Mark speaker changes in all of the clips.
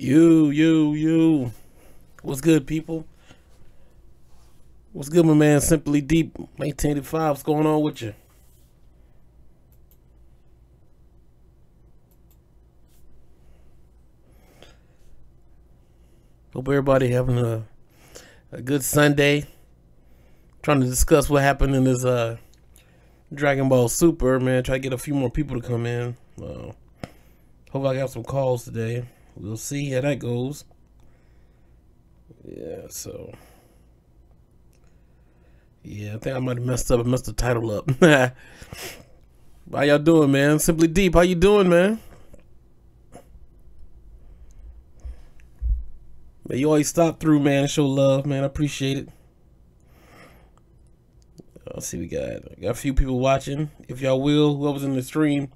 Speaker 1: You. What's good, people? What's good, my man? Simply Deep, 1985. What's going on with you? Hope everybody having a good Sunday. Trying to discuss what happened in this Dragon Ball Super, man. Try to get a few more people to come in. Hope I got some calls today. We'll see how that goes. Yeah, so. Yeah, I think I might have messed the title up. How y'all doing, man? Simply Deep, how you doing, man? Man, you always stop through, man, and show love, man. I appreciate it. Let's see, we got a few people watching. If y'all will, whoever's in the stream,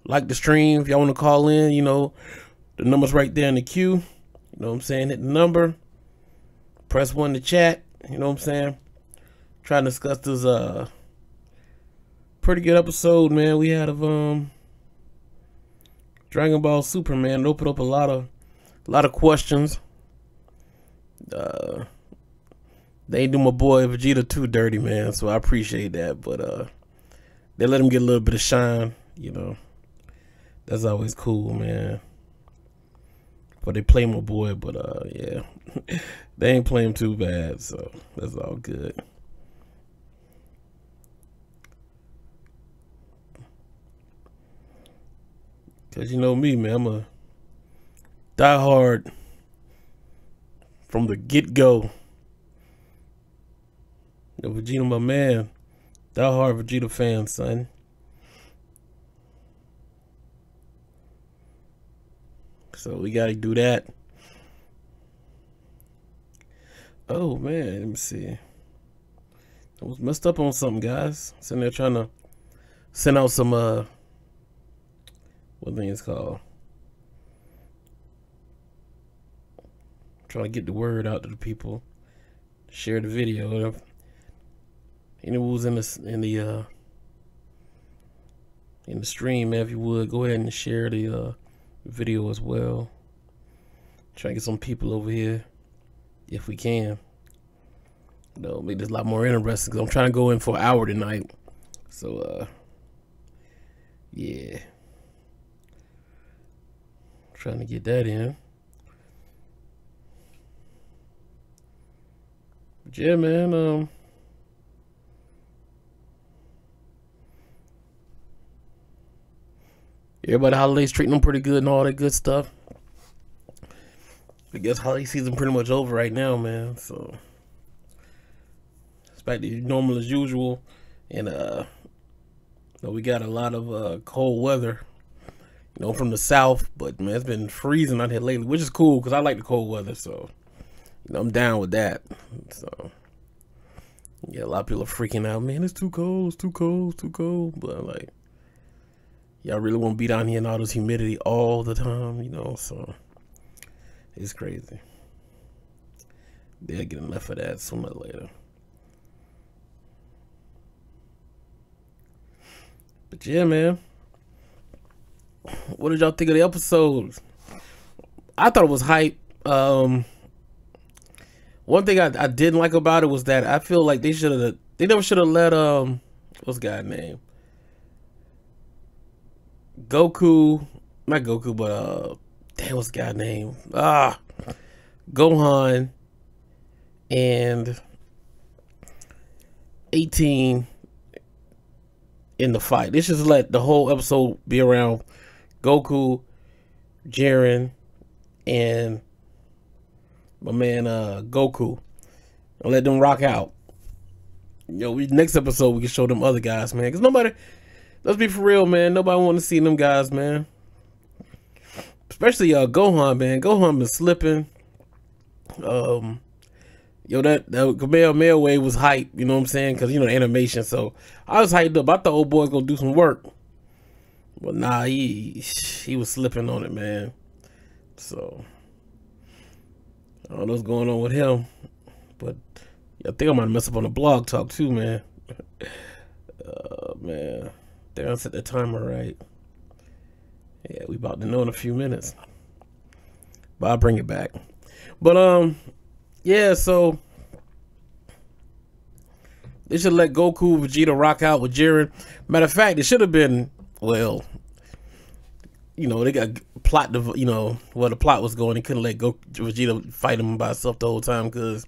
Speaker 1: like the stream. If y'all want to call in, you know, the number's right there in the queue. You know what I'm saying? Hit the number. Press 1 to chat. You know what I'm saying? Trying to discuss this pretty good episode, man. We had of Dragon Ball Super, man. It opened up a lot of questions. They ain't do my boy Vegeta too dirty, man, so I appreciate that. But they let him get a little bit of shine, you know. That's always cool, man. But they play my boy, but yeah. They ain't play him too bad, so that's all good. Cause you know me, man, I'm a diehard from the get-go. You know, Vegeta, my man, diehard Vegeta fan, son. So we gotta do that. Oh man, let me see. I was messed up on something, guys. Sitting there trying to send out some what thing it's called? Trying to get the word out to the people. Share the video. And it was in the stream, man. If you would, go ahead and share the video as well. Try to get some people over here, if we can. You know, make this a lot more interesting. Cause I'm trying to go in for an hour tonight. So, yeah. Trying to get that in. But yeah, man. Everybody holidays treating them pretty good and all that good stuff. I guess holiday season pretty much over right now, man. So it's back to normal as usual. And we got a lot of cold weather, you know, from the south. But man, it's been freezing out here lately, which is cool because I like the cold weather. So you know, I'm down with that. So yeah, a lot of people are freaking out. Man, it's too cold. It's too cold. It's too cold. But like, y'all really want to be down here in all this humidity all the time, you know, so it's crazy. They'll get enough of that sooner or later. But yeah, man. What did y'all think of the episode? I thought it was hype. One thing I didn't like about it was that I feel like they never should have let what's the guy's name? Goku, not Goku, but damn, what's the guy's name? Gohan and 18 in the fight. They should just let the whole episode be around Goku, Jiren, and my man Goku, and let them rock out. You know, next episode we can show them other guys, man, because nobody. Let's be for real, man. Nobody want to see them guys, man. Especially Gohan, man. Gohan been slipping. Yo, that Kamehameha wave was hype. You know what I'm saying? Because, you know, the animation. So I was hyped up. I thought old boy's gonna do some work. But nah, he was slipping on it, man. So I don't know what's going on with him. But I think I might mess up on the blog talk too, man. Man. There, I set the timer right. Yeah, we about to know in a few minutes. but I'll bring it back. But yeah, so they should let Goku, Vegeta rock out with Jiren. Matter of fact, it should have been, well, you know, they got plot, you know, where the plot was going. They couldn't let Vegeta fight him by himself the whole time because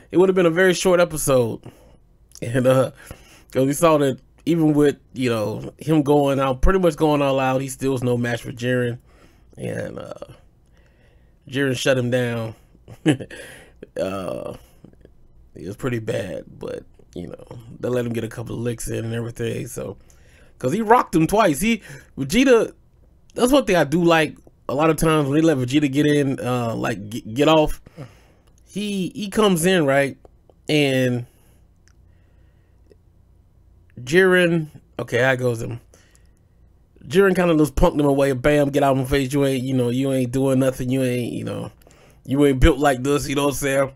Speaker 1: it would have been a very short episode. And because we saw that even with, you know, him going out, pretty much going all out, he still was no match for Jiren. And Jiren shut him down. It was pretty bad, but you know, they let him get a couple of licks in and everything. So, because he rocked him twice. Vegeta, that's one thing I do like a lot of times when they let Vegeta get in, like get off. He comes in, right? And Jiren, okay, how goes him? Jiren kind of just punked him away. Bam, get out of my face. You ain't, you know, you ain't doing nothing. You ain't, you know, you ain't built like this. You know what I'm saying?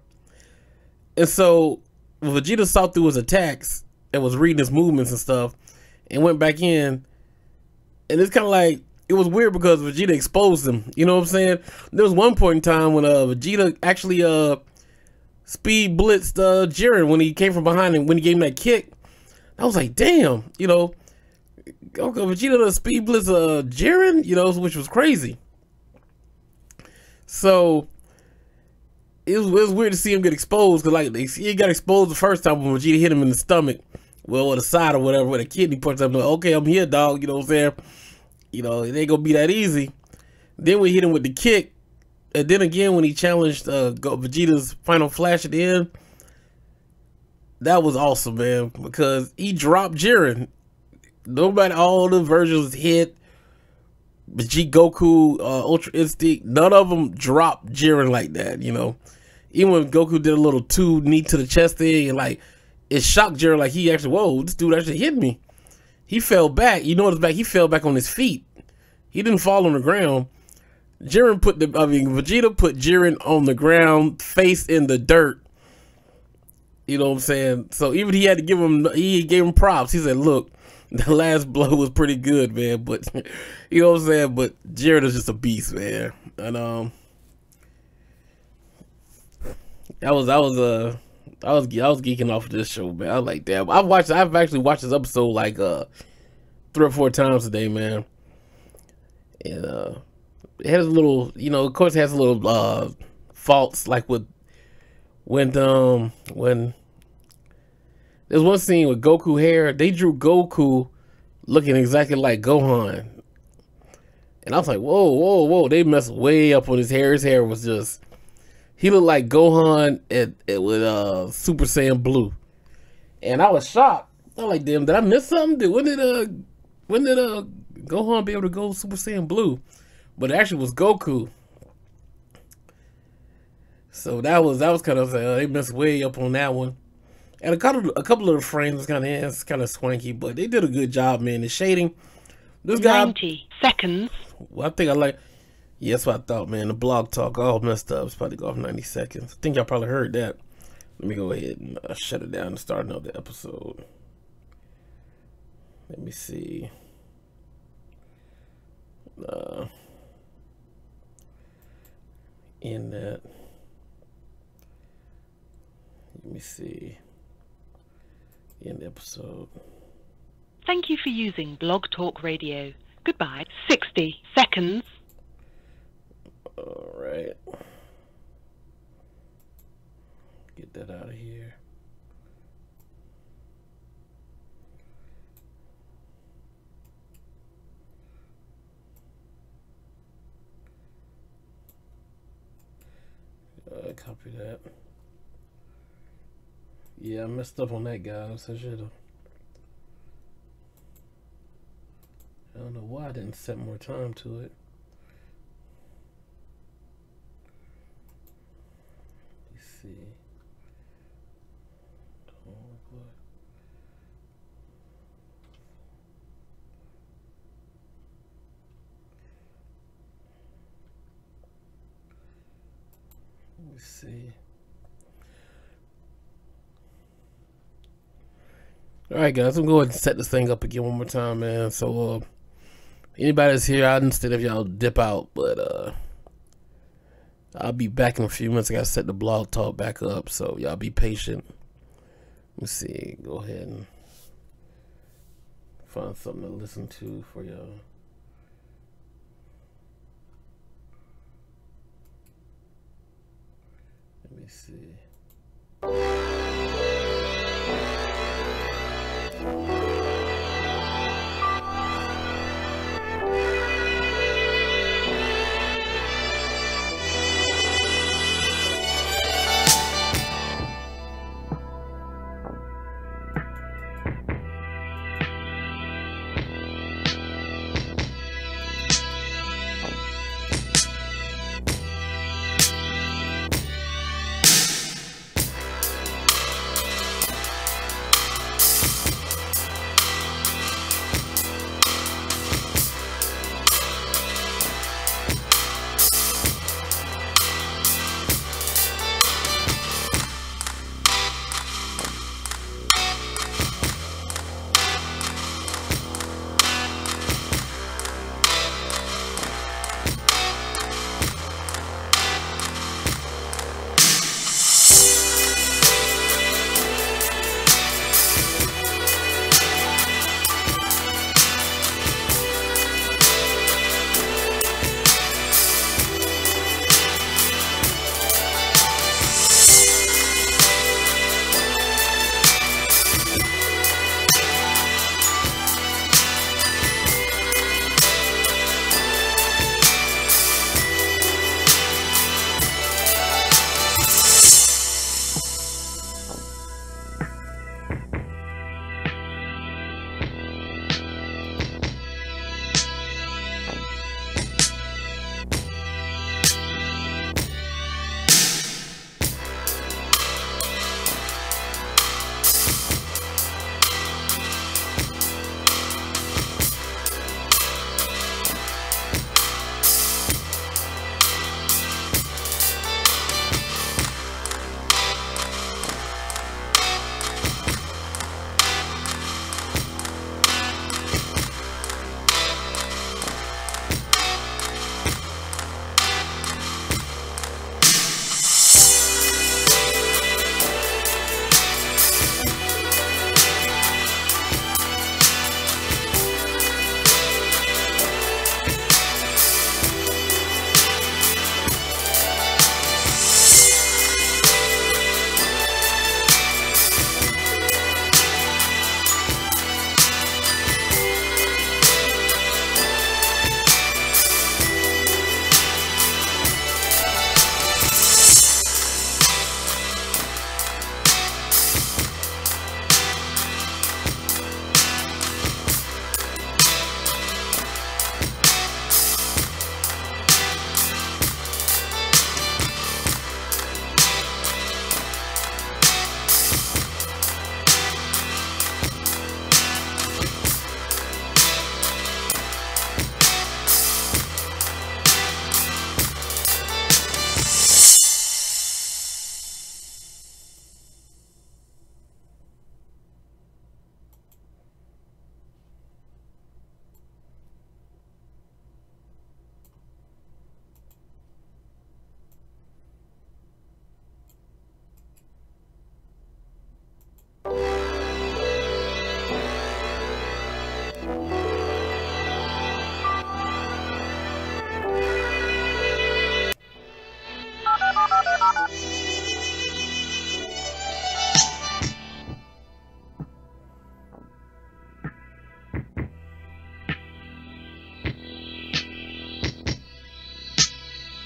Speaker 1: And so Vegeta saw through his attacks and was reading his movements and stuff and went back in. And it's kind of like, it was weird because Vegeta exposed him. You know what I'm saying? There was one point in time when Vegeta actually speed blitzed Jiren when he came from behind him, when he gave him that kick. I was like, damn, you know, Vegeta speed blitz Jiren, you know, which was crazy. So it was weird to see him get exposed because, like, he got exposed the first time when Vegeta hit him in the stomach, well, or the side or whatever, with a kidney punch. I'm like, okay, I'm here, dog. You know what I'm saying? You know, it ain't gonna be that easy. Then we hit him with the kick, and then again when he challenged Vegeta's final flash at the end, that was awesome, man, because he dropped Jiren. Nobody, all the versions hit Vegeta, Goku, Ultra Instinct, none of them dropped Jiren like that, you know. Even when Goku did a little too knee to the chest thing, and like it shocked Jiren, like he actually, whoa, this dude actually hit me. He fell back. You notice back, he fell back on his feet. He didn't fall on the ground. Vegeta put Jiren on the ground, face in the dirt. You know what I'm saying? So even he gave him props. He said, look, the last blow was pretty good, man. But you know what I'm saying? But Jiren is just a beast, man. And I was geeking off of this show, man. I was like, damn. I've actually watched this episode like 3 or 4 times today, man. And it has a little, you know, of course, it has a little faults, like when there's one scene with Goku hair. They drew Goku looking exactly like Gohan, and I was like, whoa, they messed way up on his hair. His hair was just, he looked like Gohan with Super Saiyan Blue, and I was shocked. I was like, damn, did I miss something? When did Gohan be able to go Super Saiyan Blue? But it actually was Goku. So that was kind of they messed way up on that one. And a couple of the frames was kind of swanky, but they did a good job, man. The shading, this guy,
Speaker 2: 90 seconds.
Speaker 1: Well, I think I like. Yeah, that's what I thought, man. The blog talk all messed up. It's probably go off 90 seconds. I think y'all probably heard that. Let me go ahead and shut it down and start another episode. Let me see. In that. Let me see. In the episode.
Speaker 2: Thank you for using Blog Talk Radio. Goodbye. 60 seconds.
Speaker 1: All right. Get that out of here. Copy that. Yeah, I messed up on that, guys. I should have. I don't know why I didn't set more time to it. Let's see. Let me see. All right, guys, I'm going to set this thing up again one more time, man. So, anybody that's here, I understand if y'all dip out, but I'll be back in a few minutes. I gotta set the blog talk back up, so y'all be patient. Let's see. Go ahead and find something to listen to for y'all. Let me see.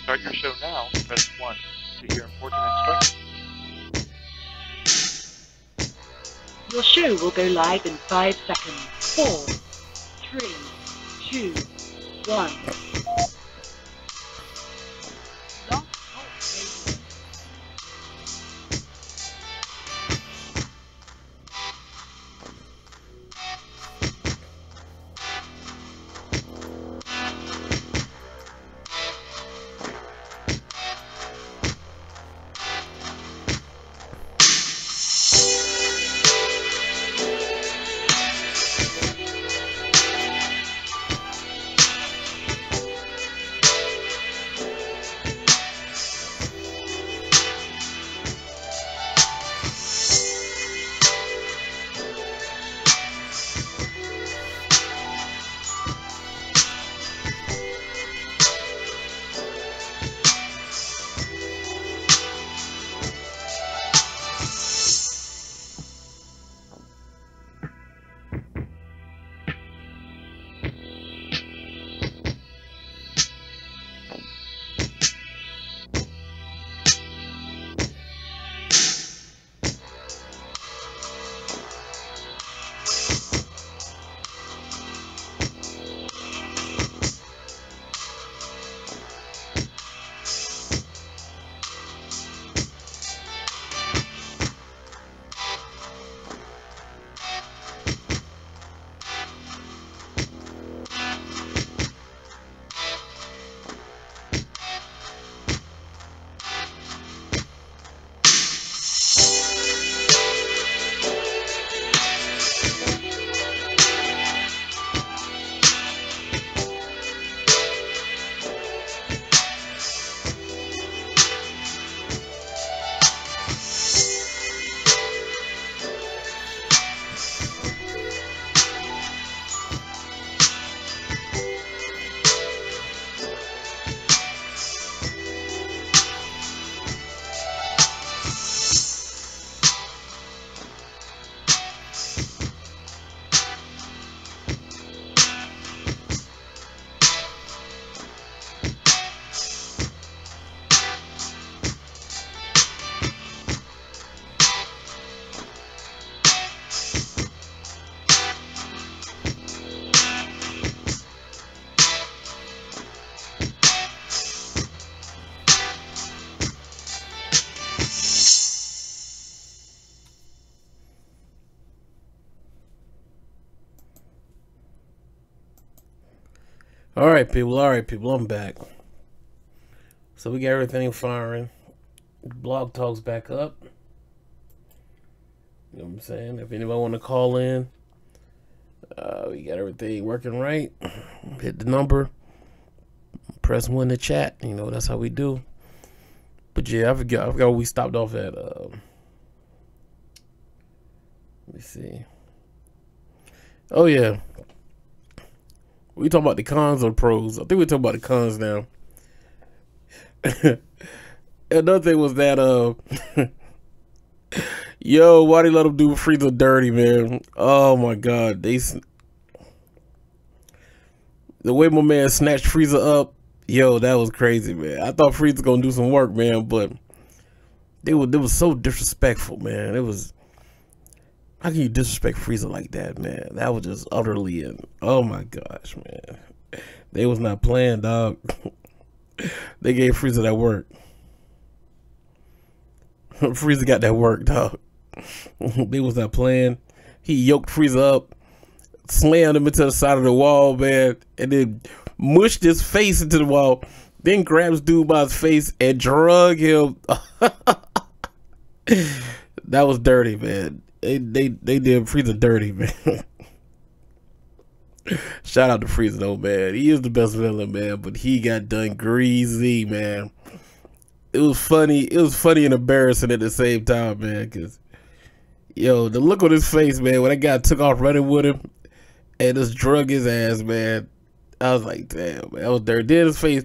Speaker 3: Start your show now. Press 1 to hear important instructions.
Speaker 2: Your show will go live in 5 seconds. 4, 3, 2, 1. Blog Talk Radio.
Speaker 1: All right, people. I'm back. So we got everything firing. Blog Talk's back up. You know what I'm saying? If anybody want to call in, we got everything working right. Hit the number. Press 1 to chat. You know, that's how we do. But yeah, I forgot where we stopped off at. Let me see. Oh yeah. We talking about the cons or pros? I think we talking about the cons now. Another thing was that yo, why they let him do Frieza dirty, man? Oh my god, the way my man snatched Frieza up, yo, that was crazy, man. I thought Frieza gonna do some work, man, but they was so disrespectful, man. It was, how can you disrespect Frieza like that, man? That was just utterly, oh my gosh, man. They was not playing, dog. They gave Frieza that work. Frieza got that work, dog. They was not playing. He yoked Frieza up, slammed him into the side of the wall, man, and then mushed his face into the wall. Then grabs dude by his face and drug him. That was dirty, man. They did Frieza dirty, man. Shout out to Frieza though, man. He is the best villain, man, but he got done greasy, man. It was funny and embarrassing at the same time, man, because yo, the look on his face, man, when that guy took off running with him and just drug his ass, man. I was like, damn, man, that was dirty. Then his face,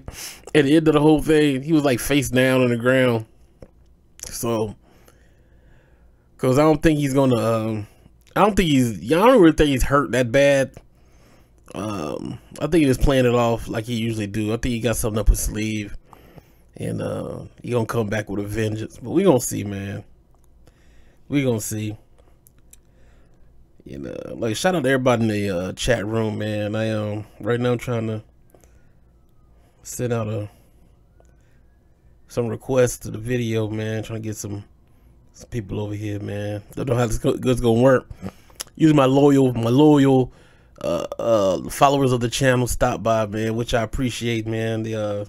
Speaker 1: at the end of the whole thing, he was like face down on the ground. So, because I don't think he's gonna, I don't really think he's hurt that bad. I think he was playing it off like he usually do. I think he got something up his sleeve, and he gonna come back with a vengeance. But we gonna see, man. We gonna see. You know, like, shout out to everybody in the chat room, man. I right now I'm trying to send out some requests to the video, man. Trying to get some people over here, man. Don't know how this gonna work. Using my loyal followers of the channel stop by, man, which I appreciate, man. They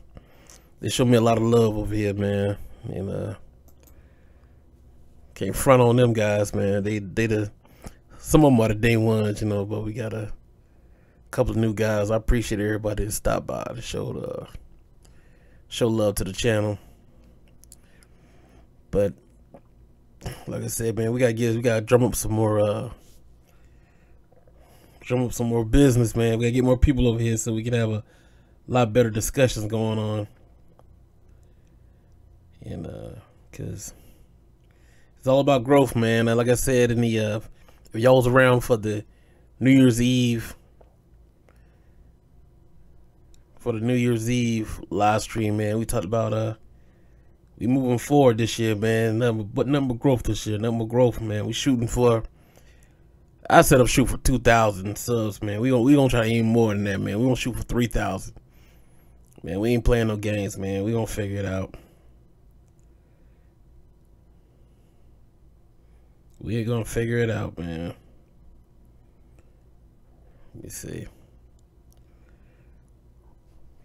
Speaker 1: show me a lot of love over here, man. And can't front on them guys, man. Some of them are the day ones, you know, but we got a couple of new guys. I appreciate everybody that stopped by to show love to the channel. But like I said, man, we gotta drum up some more business, man. We gotta get more people over here so we can have a lot better discussions going on. And because it's all about growth, man. And like I said in the if y'all was around for the New Year's Eve live stream, man, we talked about we moving forward this year, man. Number growth this year, number growth, man. We shooting for, I said I'm shooting for 2,000 subs, man. We gonna try to aim more than that, man. We gonna shoot for 3,000. Man, we ain't playing no games, man. We gonna figure it out. We ain't gonna figure it out, man. Let me see.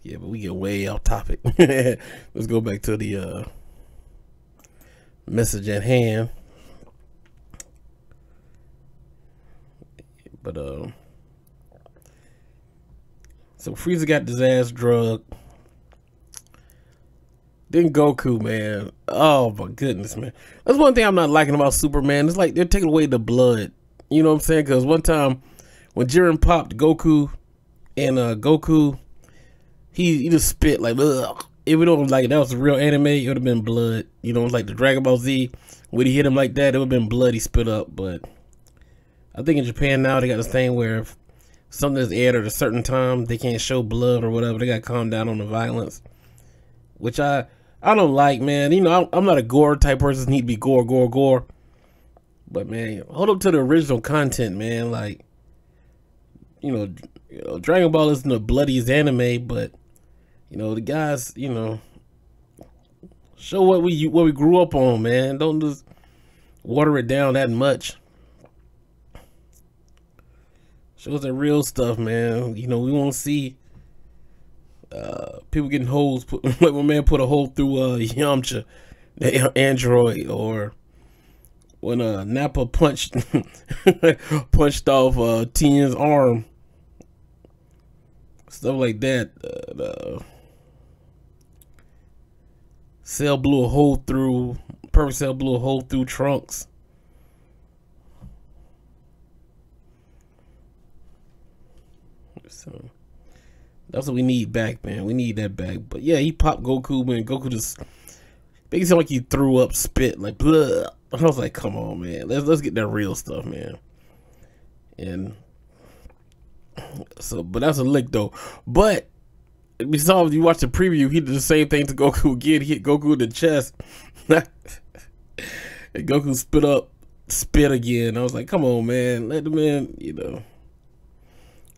Speaker 1: Yeah, but we get way off topic. Let's go back to the message at hand. But so Frieza got his ass drugged. Then Goku, man. Oh my goodness, man. That's one thing I'm not liking about Superman. It's like they're taking away the blood. You know what I'm saying? Because one time when Jiren popped Goku, and Goku, he just spit like, ugh. If we don't like that was a real anime, it would have been blood. You know, like the Dragon Ball Z, when he hit him like that, it would have been blood he spit up. But I think in Japan now they got this thing where if something is aired at a certain time, they can't show blood or whatever. They got to calm down on the violence, which I don't like, man. You know, I'm not a gore type person. Need to be gore. But man, hold up to the original content, man. Like, you know, Dragon Ball isn't the bloodiest anime, but you know, the guys, you know, show what we grew up on, man. Don't just water it down that much. Show us the real stuff, man. You know, we want to see people getting holes. Like my man put a hole through Yamcha, the android, or when Nappa punched off Tien's arm, stuff like that. Cell blew a hole through. Perfect Cell blew a hole through Trunks. So that's what we need back, man. We need that back. But yeah, he popped Goku, man. Goku just made it sound like he threw up spit, like blah. I was like, come on, man. Let's get that real stuff, man. And so, but that's a lick though. But we saw, if you watch the preview, he did the same thing to Goku again. He hit Goku in the chest. And Goku spit again. I was like, come on, man. Let the man, you know.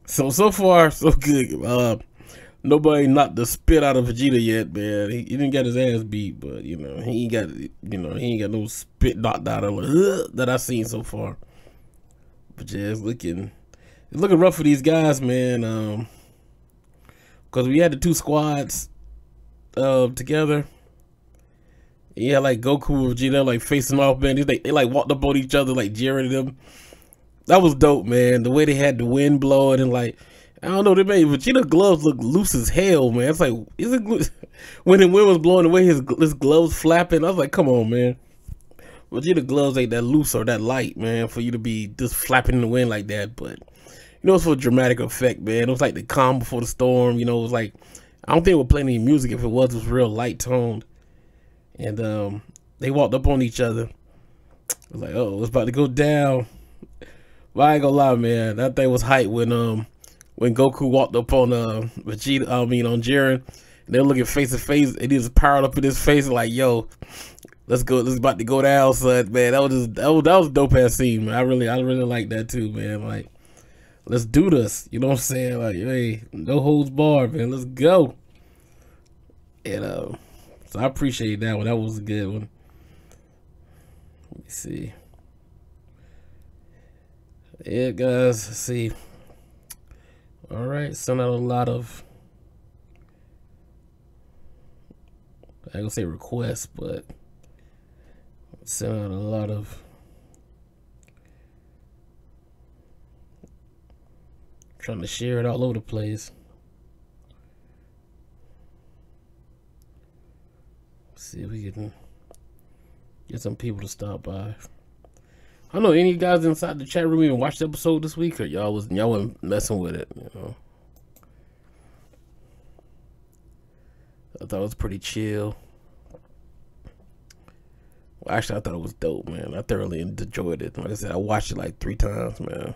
Speaker 1: So far, so good. Nobody knocked the spit out of Vegeta yet, man. He didn't get his ass beat, but he ain't got no spit knocked out of him that I've seen so far. But yeah, it's looking rough for these guys, man. Because we had the two squads together. Yeah, like Goku and Vegeta like facing off, man. They like walked up on each other, like jeering at them. That was dope, man. The way they had the wind blowing and like, I don't know, they made Vegeta gloves look loose as hell, man. It's like, when the wind was blowing away, his gloves flapping. I was like, come on, man. Vegeta gloves ain't that loose or that light, man, for you to be just flapping in the wind like that. But it's for dramatic effect, man. It was like the calm before the storm. It was like, I don't think it would play any music. If it was real light toned. And they walked up on each other. I was like, oh, it's about to go down. But I ain't gonna lie, man. That thing was hype when Goku walked up on Vegeta, on Jiren. And they were looking face to face, and he was powered up in his face, like, yo, let's go. This is about to go down, son. Man, that was a dope ass scene, man. I really like that too, man. Like, let's do this. You know what I'm saying? Like, hey, no holds barred, man. Let's go. And so I appreciate that one. That was a good one. Let me see. Yeah, guys. Let's see. All right. Sent out a lot of, I ain't gonna say requests, but sent out a lot of trying to share it all over the place. See if we can get some people to stop by. I don't know, any of you guys inside the chat room even watched the episode this week, or y'all wasn't messing with it, I thought it was pretty chill. Well, actually, I thought it was dope, man. I thoroughly enjoyed it. Like I said, I watched it like 3 times, man.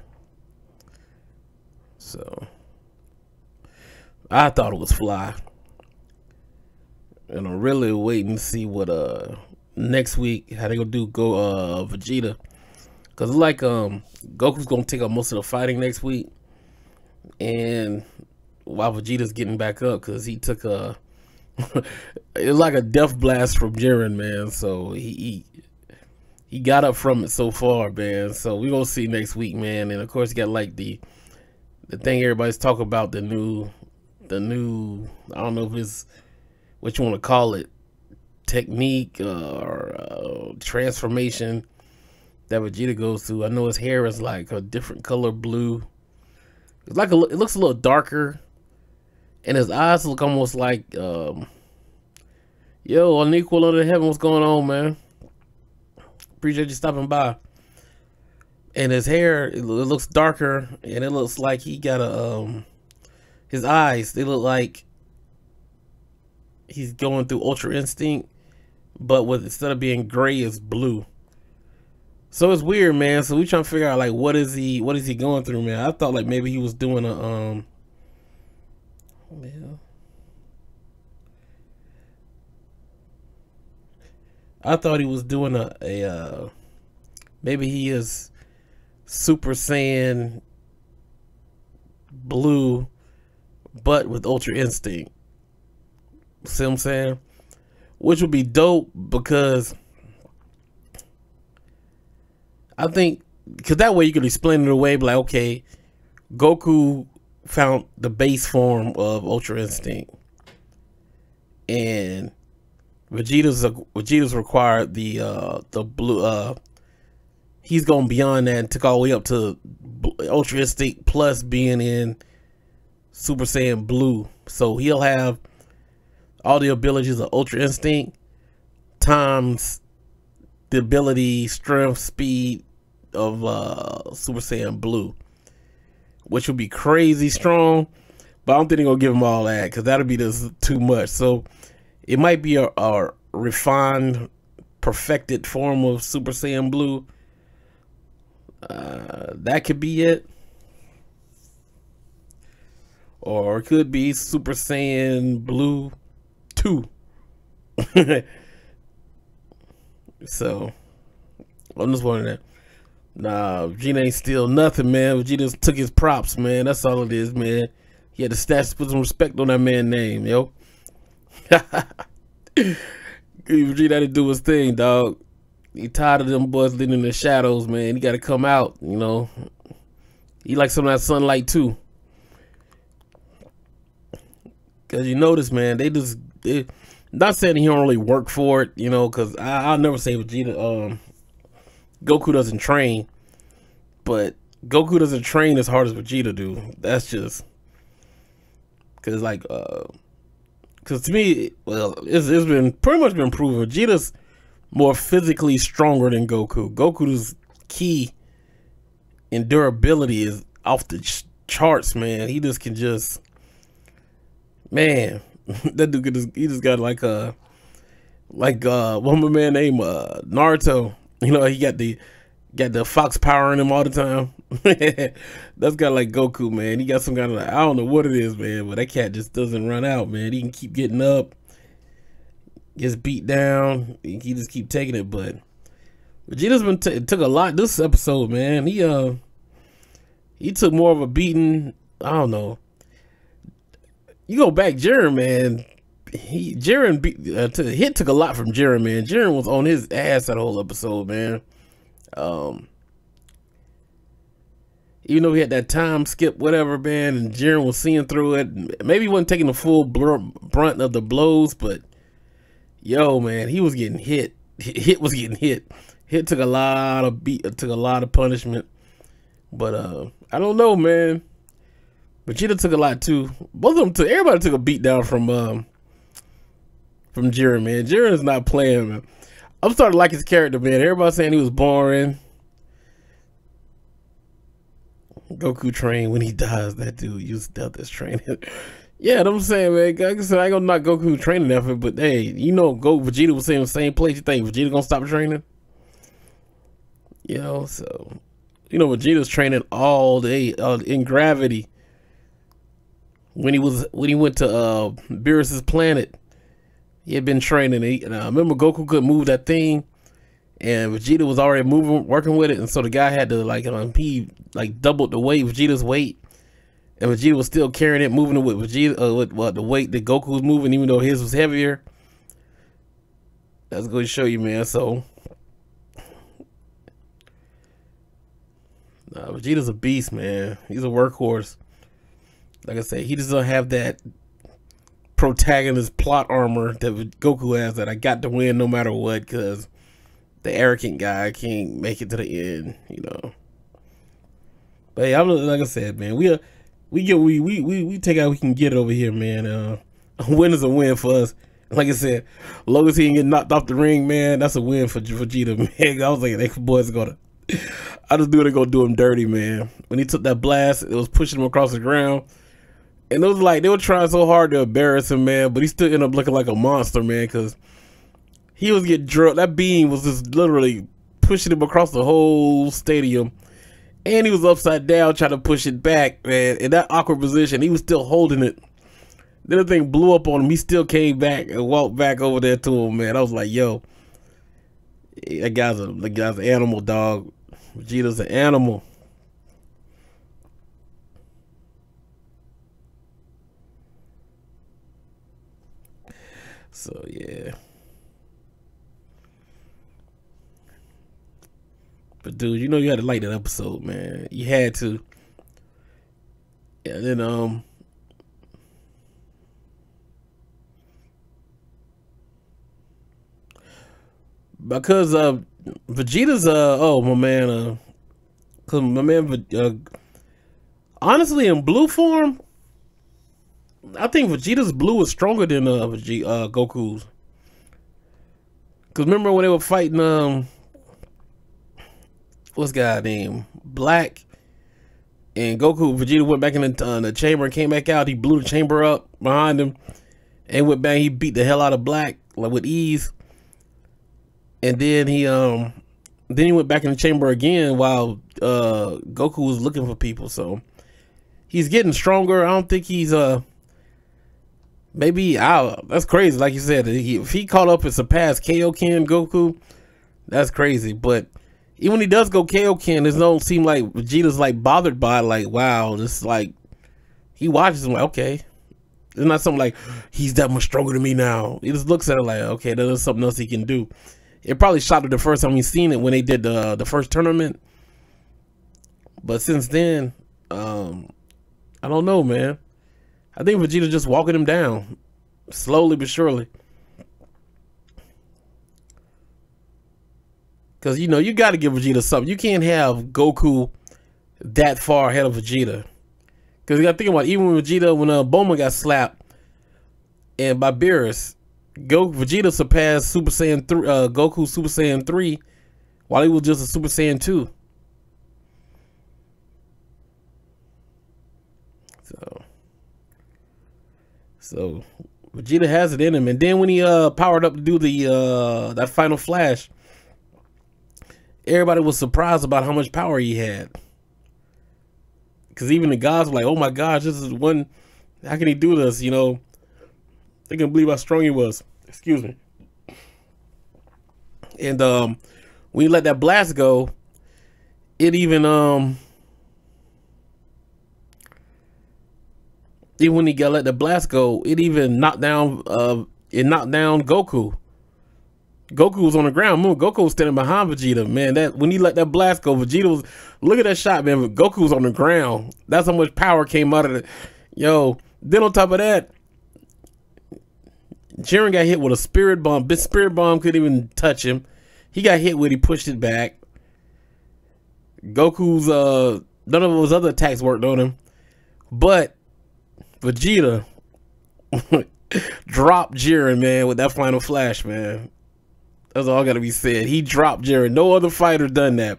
Speaker 1: So I thought it was fly. And I'm really waiting to see what next week, how they gonna do Vegeta. Cause it's like Goku's gonna take up most of the fighting next week. And while Vegeta's getting back up, cause he took it's like a death blast from Jiren, man. So he got up from it so far, man. So we gonna see next week, man. And of course you got like the thing everybody's talking about, the new I don't know if it's what you want to call it, technique or transformation that Vegeta goes through. I know his hair is like a different color blue. It's like it looks a little darker, and his eyes look almost like yo, unequal under heaven. What's going on, man? Appreciate you stopping by. And his hair, it looks darker, and it looks like he got his eyes, they look like he's going through Ultra Instinct, but instead of being gray, it's blue. So it's weird, man. So we trying to figure out like what is he going through, man. I thought like maybe he was doing a I thought he was doing a maybe he is Super Saiyan blue, but with Ultra Instinct. See what I'm saying? Which would be dope, because I think, because that way you could explain it away, like, okay, Goku found the base form of Ultra Instinct, and Vegeta's required the blue. He's going beyond that and took all the way up to Ultra Instinct plus being in Super Saiyan Blue. So he'll have all the abilities of Ultra Instinct times the ability, strength, speed of Super Saiyan Blue, which will be crazy strong. But I don't think they're gonna give him all that because that'll be just too much. So it might be a refined, perfected form of Super Saiyan Blue. That could be it. Or it could be Super Saiyan Blue 2. So, I'm just wondering that. Nah, Vegeta ain't steal nothing, man. Vegeta just took his props, man. That's all it is, man. He had the stats to put some respect on that man's name, yo. Vegeta had to do his thing, dog. He tired of them boys living in the shadows, man. He got to come out, you know. He like some of that sunlight, too. Because you notice, man, they not saying he don't really work for it, you know, because I'll never say Vegeta, Goku doesn't train, but Goku doesn't train as hard as Vegeta do. That's just, because like, because to me, well, it's been pretty much been proven Vegeta's more physically stronger than Goku. Goku's key in durability is off the charts, man. He just can just, man, that dude could just, he just got like one man named Naruto. You know, he got the fox power in him all the time. That's got like Goku, man. He got some kind of, I don't know what it is, man, but that cat just doesn't run out, man. He can keep getting up, gets beat down, he just keep taking it. But Vegeta's been took a lot this episode, man. He took more of a beating. I don't know. You go back, Jiren, man. Hit took a lot from Jiren, man. Jiren was on his ass that whole episode, man. Even though he had that time skip, whatever, man, and Jiren was seeing through it. Maybe he wasn't taking the full brunt of the blows, but yo, man, he was getting hit. Hit was getting hit. Hit took a lot of punishment. But I don't know, man. Vegeta took a lot too. Both of them everybody took a beat down from Jiren, man. Jiren is not playing, man. I'm starting to like his character, man. Everybody's saying he was boring. Goku train when he dies. That dude used death as training. Yeah, I'm saying, man. Like I said, I ain't gonna knock Goku training effort, but hey, you know, Vegeta was in the same place. You think Vegeta gonna stop training? You know, so you know, Vegeta's training all day in gravity. When he went to Beerus's planet, he had been training. And I remember Goku couldn't move that thing, and Vegeta was already working with it, and so the guy had to he doubled the weight, Vegeta's weight, and Vegeta was still carrying it, moving it with Vegeta with the weight that Goku was moving, even though his was heavier. That's going to show you, man. So Vegeta's a beast, man. He's a workhorse. Like I said, he just don't have that protagonist plot armor that Goku has, that I got to win no matter what, because the arrogant guy can't make it to the end, you know. But hey, like I said, man, we take out we can get it over here, man. A win is a win for us. Like I said, as long as he ain't get knocked off the ring, man, that's a win for Vegeta, man. I was like, they boys gonna, I just knew they gonna do him dirty, man. When he took that blast, it was pushing him across the ground. And it was like they were trying so hard to embarrass him, man, but he still ended up looking like a monster, man, because he was getting drilled. That beam was just literally pushing him across the whole stadium. And he was upside down trying to push it back, man. In that awkward position, he was still holding it. Then the thing blew up on him. He still came back and walked back over there to him, man. I was like, yo, that guy's an animal, dog. Vegeta's an animal. So yeah, but dude, you know you had to like that episode, man. You had to. And then because Vegeta's oh my man, cause my man honestly in blue form, I think Vegeta's blue is stronger than Goku's. Cause remember when they were fighting what's guy name Black, and Vegeta went back in the chamber and came back out. He blew the chamber up behind him and went back. He beat the hell out of Black like with ease. And then he went back in the chamber again while Goku was looking for people. So he's getting stronger. I don't think he's maybe out. That's crazy. Like you said, if he caught up and surpassed Kaioken Goku, that's crazy. But even when he does go Kaioken, it don't seem like Vegeta's like bothered by it. Like, wow, just like he watches him like, okay. It's not something like he's that much stronger than me now. He just looks at it like, okay, there's something else he can do. It probably shocked him the first time he seen it when they did the first tournament. But since then, I don't know, man. I think Vegeta's just walking him down, slowly but surely. Because, you know, you got to give Vegeta something. You can't have Goku that far ahead of Vegeta. Because you got to think about it, even when Vegeta, when Bulma got slapped and by Beerus, Vegeta surpassed Super Saiyan 3, Goku Super Saiyan 3 while he was just a Super Saiyan 2. So Vegeta has it in him. And then when he powered up to do the that final flash, everybody was surprised about how much power he had. Because even the gods were like, oh my gosh, this is one, how can he do this? You know, they couldn't believe how strong he was. Excuse me. And when you let that blast go, it even when he got let the blast go, it even knocked down Goku. Goku was on the ground. Remember, Goku was standing behind Vegeta. Man, that when he let that blast go, Vegeta was, look at that shot, man. Goku was on the ground. That's how much power came out of it. Yo, then on top of that, Jiren got hit with a spirit bomb. This spirit bomb couldn't even touch him. He got hit with it, he pushed it back. Goku's none of his other attacks worked on him. But Vegeta dropped Jiren, man, with that final flash, man. That's all gotta be said. He dropped Jiren. No other fighter done that.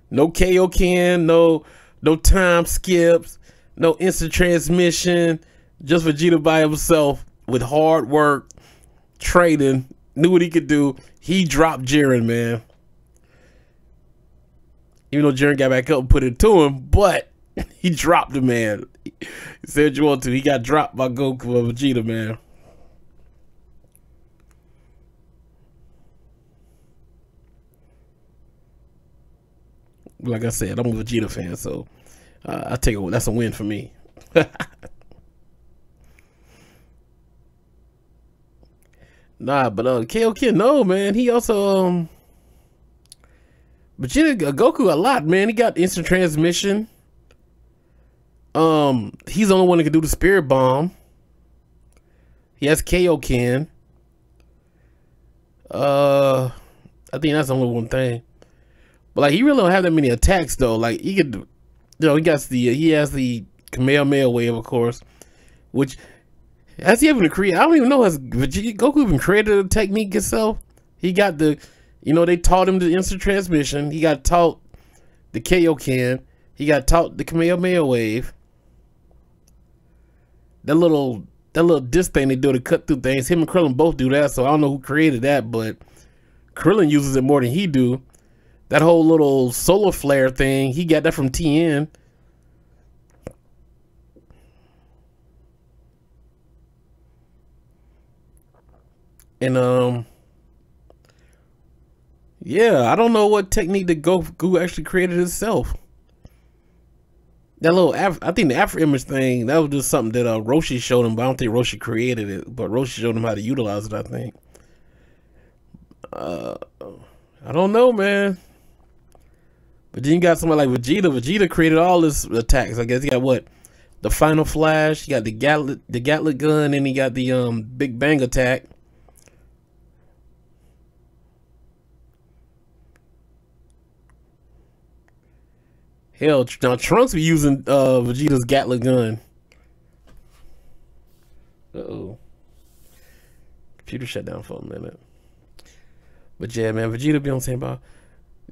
Speaker 1: No Kaioken, no time skips, no instant transmission. Just Vegeta by himself with hard work, training, knew what he could do. He dropped Jiren, man. Even though Jiren got back up and put it to him, but he dropped him, man. He said you want to. He got dropped by Goku or Vegeta, man. Like I said, I'm a Vegeta fan, so I take it. That's a win for me. Nah, but Kaioken, no, man. He also Vegeta, Goku a lot, man. He got instant transmission. He's the only one that can do the spirit bomb. He has Kaioken. I think that's the only one thing. But like, he really don't have that many attacks though. Like he could, you know, he has the Kamehameha wave, of course. Which has he even created? I don't even know, has Goku even created a technique himself? He got the, you know, they taught him the instant transmission. He got taught the Kaioken. He got taught the Kamehameha wave. That little disc thing they do to cut through things. Him and Krillin both do that, so I don't know who created that, but Krillin uses it more than he do. That whole little solar flare thing, he got that from TN. And yeah, I don't know what technique that Goku actually created himself. That little I think the Afro image thing, that was just something that Roshi showed him, but I don't think Roshi created it. But Roshi showed him how to utilize it, I think. I don't know, man. But then you got somebody like Vegeta. Vegeta created all his attacks. I guess he got what? The final flash, he got the Gatling gun, and he got the Big Bang attack. Hell, now Trunks be using Vegeta's Gatling gun. Uh-oh. Computer shut down for a minute. But yeah, man, Vegeta be on saying about.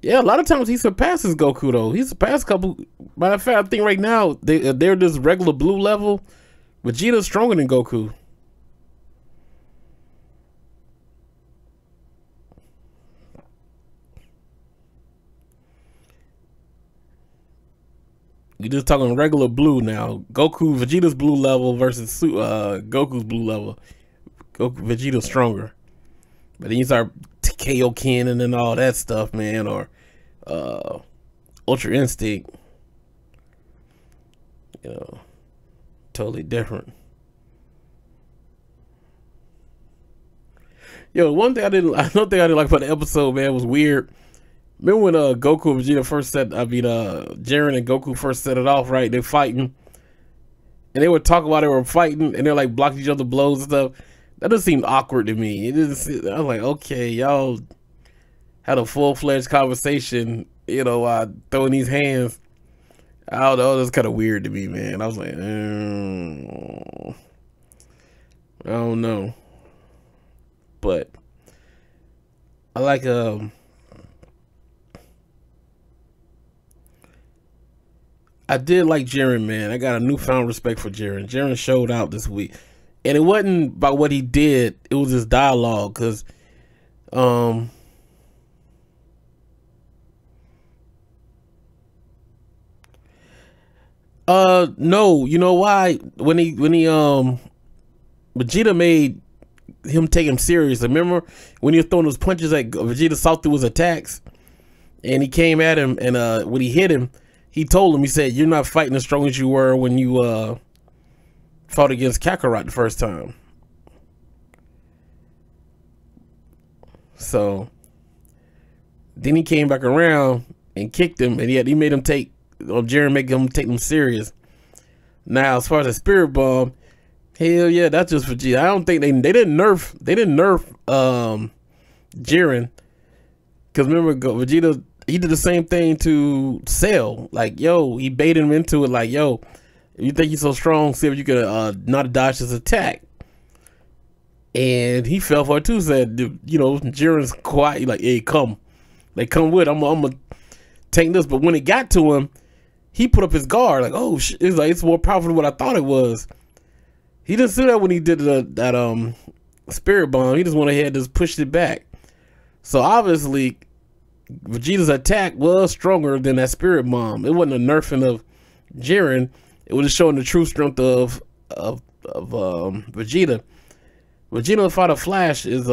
Speaker 1: Yeah, a lot of times he surpasses Goku though. He surpassed a couple. Matter of fact, I think right now they're this regular blue level. Vegeta's stronger than Goku. You're just talking regular blue now. Vegeta's blue level versus Goku's blue level. Vegeta's stronger. But then you start Kaioken and then all that stuff, man, or Ultra Instinct. You know, totally different. Yo, one thing I didn't like about the episode, man, was weird. Remember when Goku and Vegeta first Jiren and Goku first set it off, right? They're fighting. And they would talk about they were fighting and they're like blocking each other blows and stuff. That just seemed awkward to me. I was like, okay, y'all had a full-fledged conversation, you know, throwing these hands. I don't know, that's kind of weird to me, man. I was like, I don't know. But I like I did like Jiren, man. I got a newfound respect for Jiren. Jiren showed out this week. And it wasn't about what he did. It was his dialogue. Because, no, you know why? When Vegeta made him take him serious. Remember when he was throwing those punches at Vegeta saw through his attacks? And he came at him, and when he hit him, he told him, he said, you're not fighting as strong as you were when you fought against Kakarot the first time. So then he came back around and kicked him, and he made him Jiren make him take him serious. Now, as far as the Spirit Bomb, hell yeah, that's just for Vegeta. I don't think they didn't nerf Jiren, because remember Vegeta, he did the same thing to Cell. Like, yo, he baited him into it. Like, yo, you think you're so strong, see if you can not dodge his attack. And he fell for it too. Said, you know, Jiren's quiet. Like, hey, come. Like, come with. I'm gonna take this. But when it got to him, he put up his guard. Like, oh, it's like, it's more powerful than what I thought it was. He didn't see that when he did that Spirit Bomb. He just went ahead and just pushed it back. So obviously, Vegeta's attack was stronger than that Spirit Bomb. It wasn't a nerfing of Jiren. It was just showing the true strength of Vegeta. Vegeta Fighter Flash is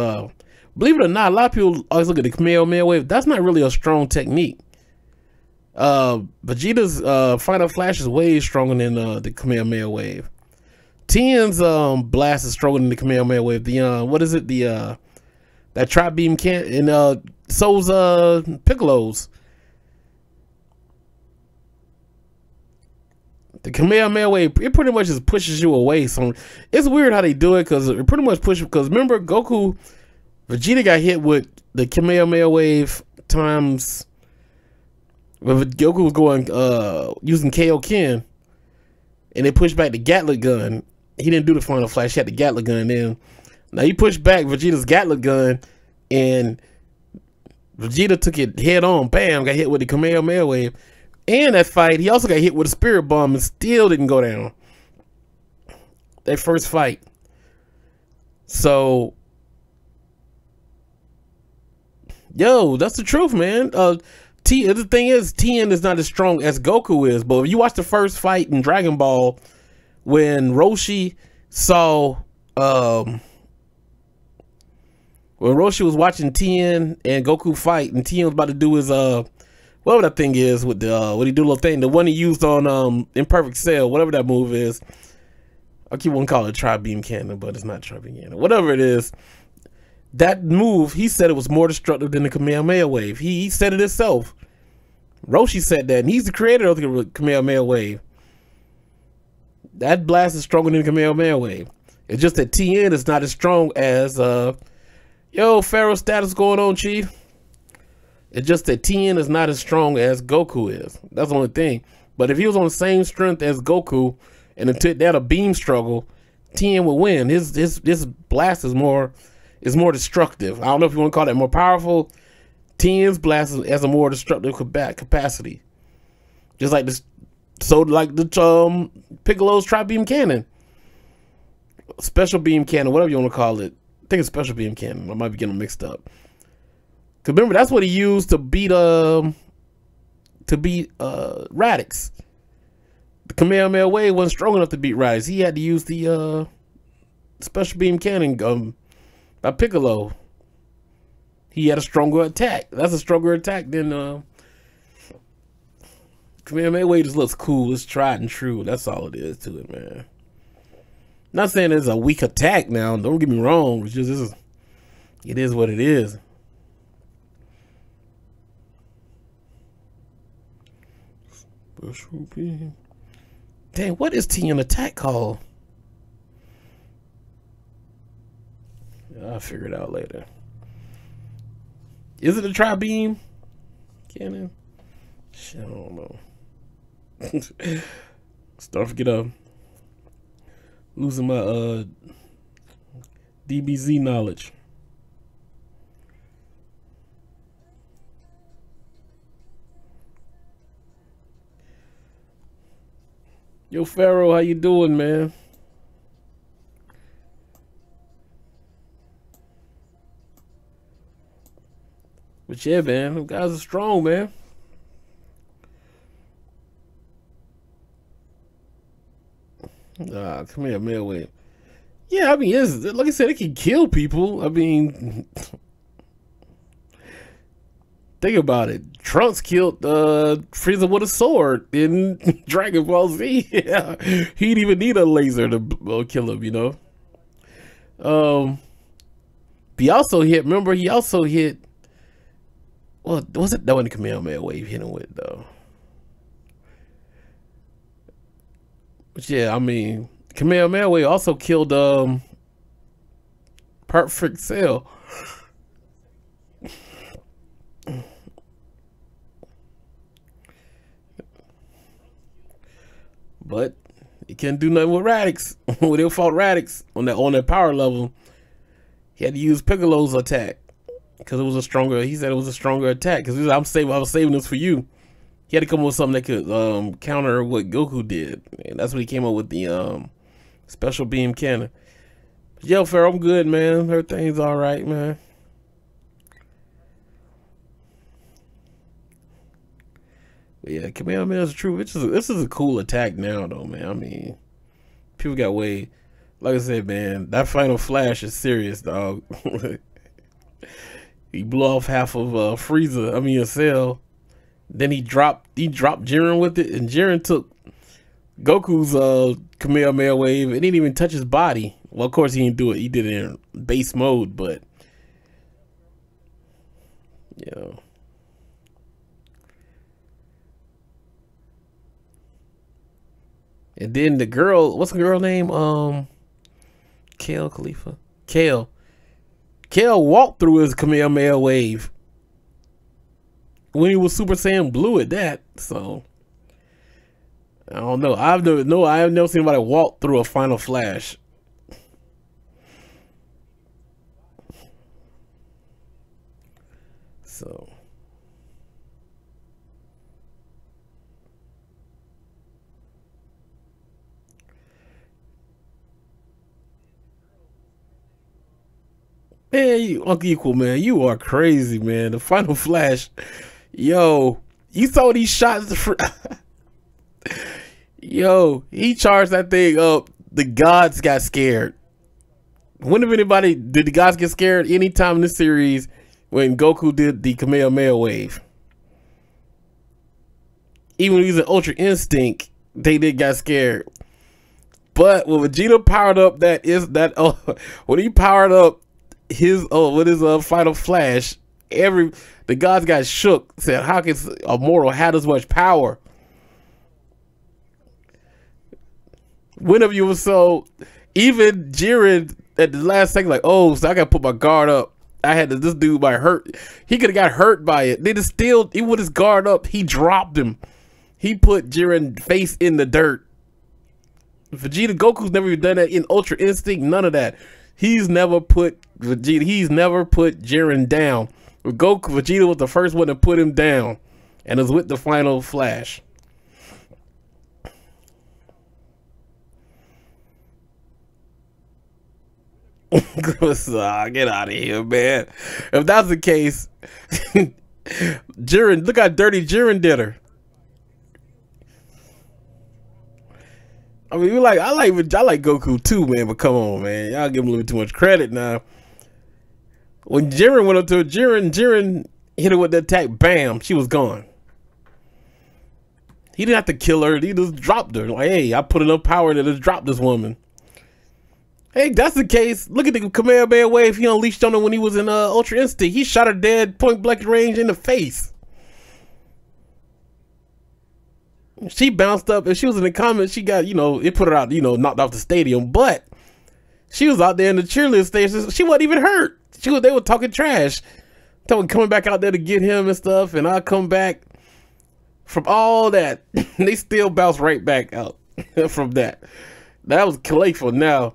Speaker 1: believe it or not, a lot of people always look at the Kamehameha Wave. That's not really a strong technique. Vegeta's Fighter Flash is way stronger than the Kamehameha Wave. Tien's blast is stronger than the Kamehameha Wave. The what is it? The that Tri-Beam can't, and so's Piccolo's. The Kamehameha Wave, it pretty much just pushes you away. So it's weird how they do it, because it pretty much pushes. Because remember, Vegeta got hit with the Kamehameha Wave times. When Goku was going using Kaioken, and they pushed back the Gatling gun. He didn't do the Final Flash. He had the Gatling gun. Then now he pushed back Vegeta's Gatling gun, and Vegeta took it head on. Bam! Got hit with the Kamehameha Wave. And that fight, he also got hit with a Spirit Bomb and still didn't go down. That first fight. So, yo, that's the truth, man. The thing is, Tien is not as strong as Goku is. But if you watch the first fight in Dragon Ball, when Roshi saw, when Roshi was watching Tien and Goku fight, and Tien was about to do his whatever that thing is with the what he do little thing, the one he used on Imperfect Cell, whatever that move is. I keep on calling it Tri-Beam Cannon, but it's not Tri-Beam Cannon. Whatever it is, that move, he said it was more destructive than the Kamehameha Wave. He said it himself. Roshi said that, and he's the creator of the Kamehameha Wave. That blast is stronger than the Kamehameha Wave. It's just that Tien is not as strong as yo, Pharaoh status going on, Chief. It's just that Tien is not as strong as Goku is. That's the only thing. But if he was on the same strength as Goku and it took that a beam struggle, Tien would win. His blast is more destructive. I don't know if you want to call that more powerful. Tien's blast has a more destructive capacity. Just like this, so like the Piccolo's tri-beam cannon, special beam cannon, whatever you want to call it. I think it's special beam cannon. I might be getting them mixed up. Cause remember, that's what he used to beat Radix. The Kamehameha Wave wasn't strong enough to beat Radix. He had to use the special beam cannon by Piccolo. He had a stronger attack. That's a stronger attack than Kamehameha Wave. Just looks cool. It's tried and true. That's all it is to it, man. Not saying it's a weak attack now. Don't get me wrong. It's just it is what it is. Special beam. Dang, what is Tien attack called? I'll figure it out later. Is it a tri-beam cannon? Shit, I don't know. Start to get losing my DBZ knowledge. Yo, Pharaoh, how you doing, man? But yeah, man, them guys are strong, man. Come here, man. Wait. Yeah, I mean, it's, like I said, it can kill people. I mean, think about it. Trunks killed Frieza with a sword in Dragon Ball Z. Yeah. He didn't even need a laser to kill him, you know. But he also hit, remember, he also hit, well, was it that one the Kamehameha Wave hit him with, though? But yeah, I mean, Kamehameha Wave also killed Perfect Cell. But he couldn't do nothing with Radix. When they fought Radix on that power level, he had to use Piccolo's attack because it was a stronger. He said it was a stronger attack because I was saving this for you. He had to come up with something that could counter what Goku did, and that's what he came up with, the special beam cannon. But yo, Pharaoh, I'm good, man. Everything's all right, man. But yeah, Kamehameha is true. This is a cool attack now, though, man. I mean, people got way, like I said, man. That final flash is serious, dog. He blew off half of Frieza. I mean, a Cell. Then he dropped Jiren with it, and Jiren took Goku's Kamehameha Wave. It didn't even touch his body. Well, of course he didn't do it. He did it in base mode, but you know. And then the girl, what's the girl name? Kale Khalifa. Kale walked through his Kamehameha Wave when he was Super Saiyan Blue at that. So I don't know. I've never seen anybody walk through a Final Flash. So man, you Uncle Equal, man, you are crazy, man. The Final Flash, yo, you saw these shots. Yo, he charged that thing up. The gods got scared. When did the gods get scared? Anytime in this series when Goku did the Kamehameha Wave. Even when he was an Ultra Instinct, they got scared. But when Vegeta powered up when he powered up his Final Flash, the gods got shook. Said, how can a mortal have this much power? Whenever you were so, even Jiren at the last second, like, oh, so I gotta put my guard up. I had to, this dude by hurt. He could have got hurt by it. They just still, he with his guard up, he dropped him. He put Jiren face in the dirt. Vegeta, Goku's never even done that in Ultra Instinct, none of that. He's never put Vegeta, he's never put Jiren down. Vegeta was the first one to put him down. And it was with the final flash. Get out of here, man. If that's the case, Jiren, look how dirty Jiren did her. I mean, I like Goku too, man. But come on, man, y'all give him a little too much credit now. When Jiren went up to her, Jiren hit her with the attack. Bam, she was gone. He didn't have to kill her. He just dropped her. Like, hey, I put enough power to just drop this woman. Hey, that's the case. Look at the Kamehameha wave he unleashed on her when he was in Ultra Instinct. He shot her dead, point blank range in the face. She bounced up. If she was in the comments, she got, it put her out, knocked off the stadium. But she was out there in the cheerleading station. She wasn't even hurt. They were talking trash. Coming back out there to get him and stuff. And I come back from all that. They still bounce right back out from that. That was playful. Now,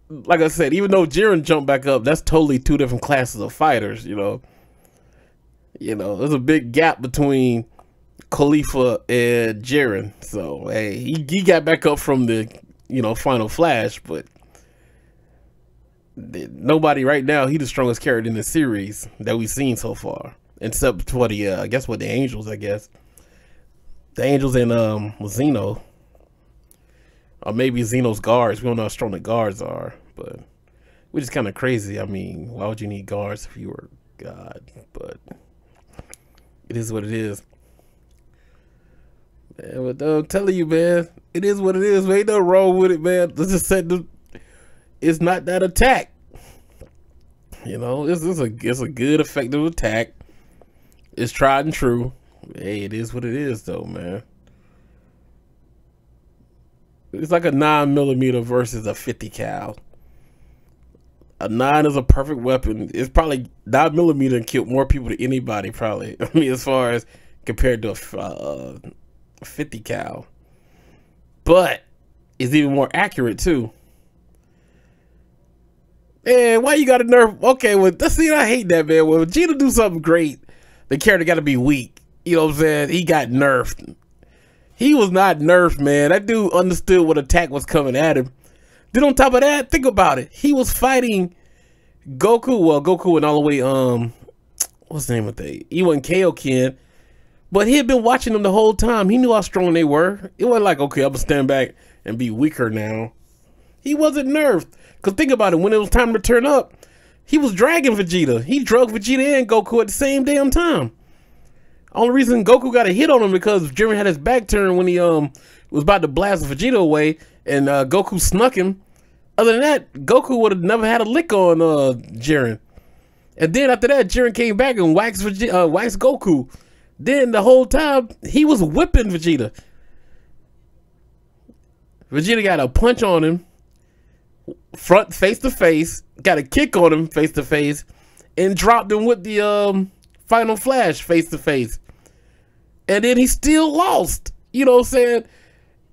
Speaker 1: like I said, even though Jiren jumped back up, that's totally two different classes of fighters, there's a big gap between Khalifa and Jiren. So, hey, he got back up from the, final flash, but nobody right now, he's the strongest character in the series that we've seen so far. Except for the, the Angels, I guess. The Angels and Zeno. Or maybe Zeno's guards. We don't know how strong the guards are, but which is kind of crazy. I mean, why would you need guards if you were God? But it is what it is. Man, but I'm telling you, man, it is what it is. Man, ain't nothing wrong with it, man. Let's just say it's not that attack. It's a good, effective attack. It's tried and true. Hey, it is what it is, though, man. It's like a 9mm versus a 50 cal. A 9 is a perfect weapon. It's probably 9mm and killed more people than anybody, probably. I mean, as far as compared to a 50 cal. But it's even more accurate, too. Man, why you got to nerf? Okay, well, I hate that, man. When Vegeta do something great, the character got to be weak. You know what I'm saying? He got nerfed. He was not nerfed, man. That dude understood what attack was coming at him. Then on top of that, think about it. He was fighting Goku. Well, Goku went all the way, what's the name of it? He wasn't Kaioken. But he had been watching them the whole time. He knew how strong they were. It wasn't like, okay, I'm going to stand back and be weaker now. He wasn't nerfed. Because think about it. When it was time to turn up, he was dragging Vegeta. He drug Vegeta and Goku at the same damn time. Only reason Goku got a hit on him because Jiren had his back turned when he was about to blast Vegeta away, and Goku snuck him. Other than that, Goku would have never had a lick on Jiren. And then after that, Jiren came back and waxed Goku. Then the whole time, he was whipping Vegeta. Vegeta got a punch on him, front face to face, got a kick on him face to face, and dropped him with the final flash face to face. And then he still lost. You know what I'm saying?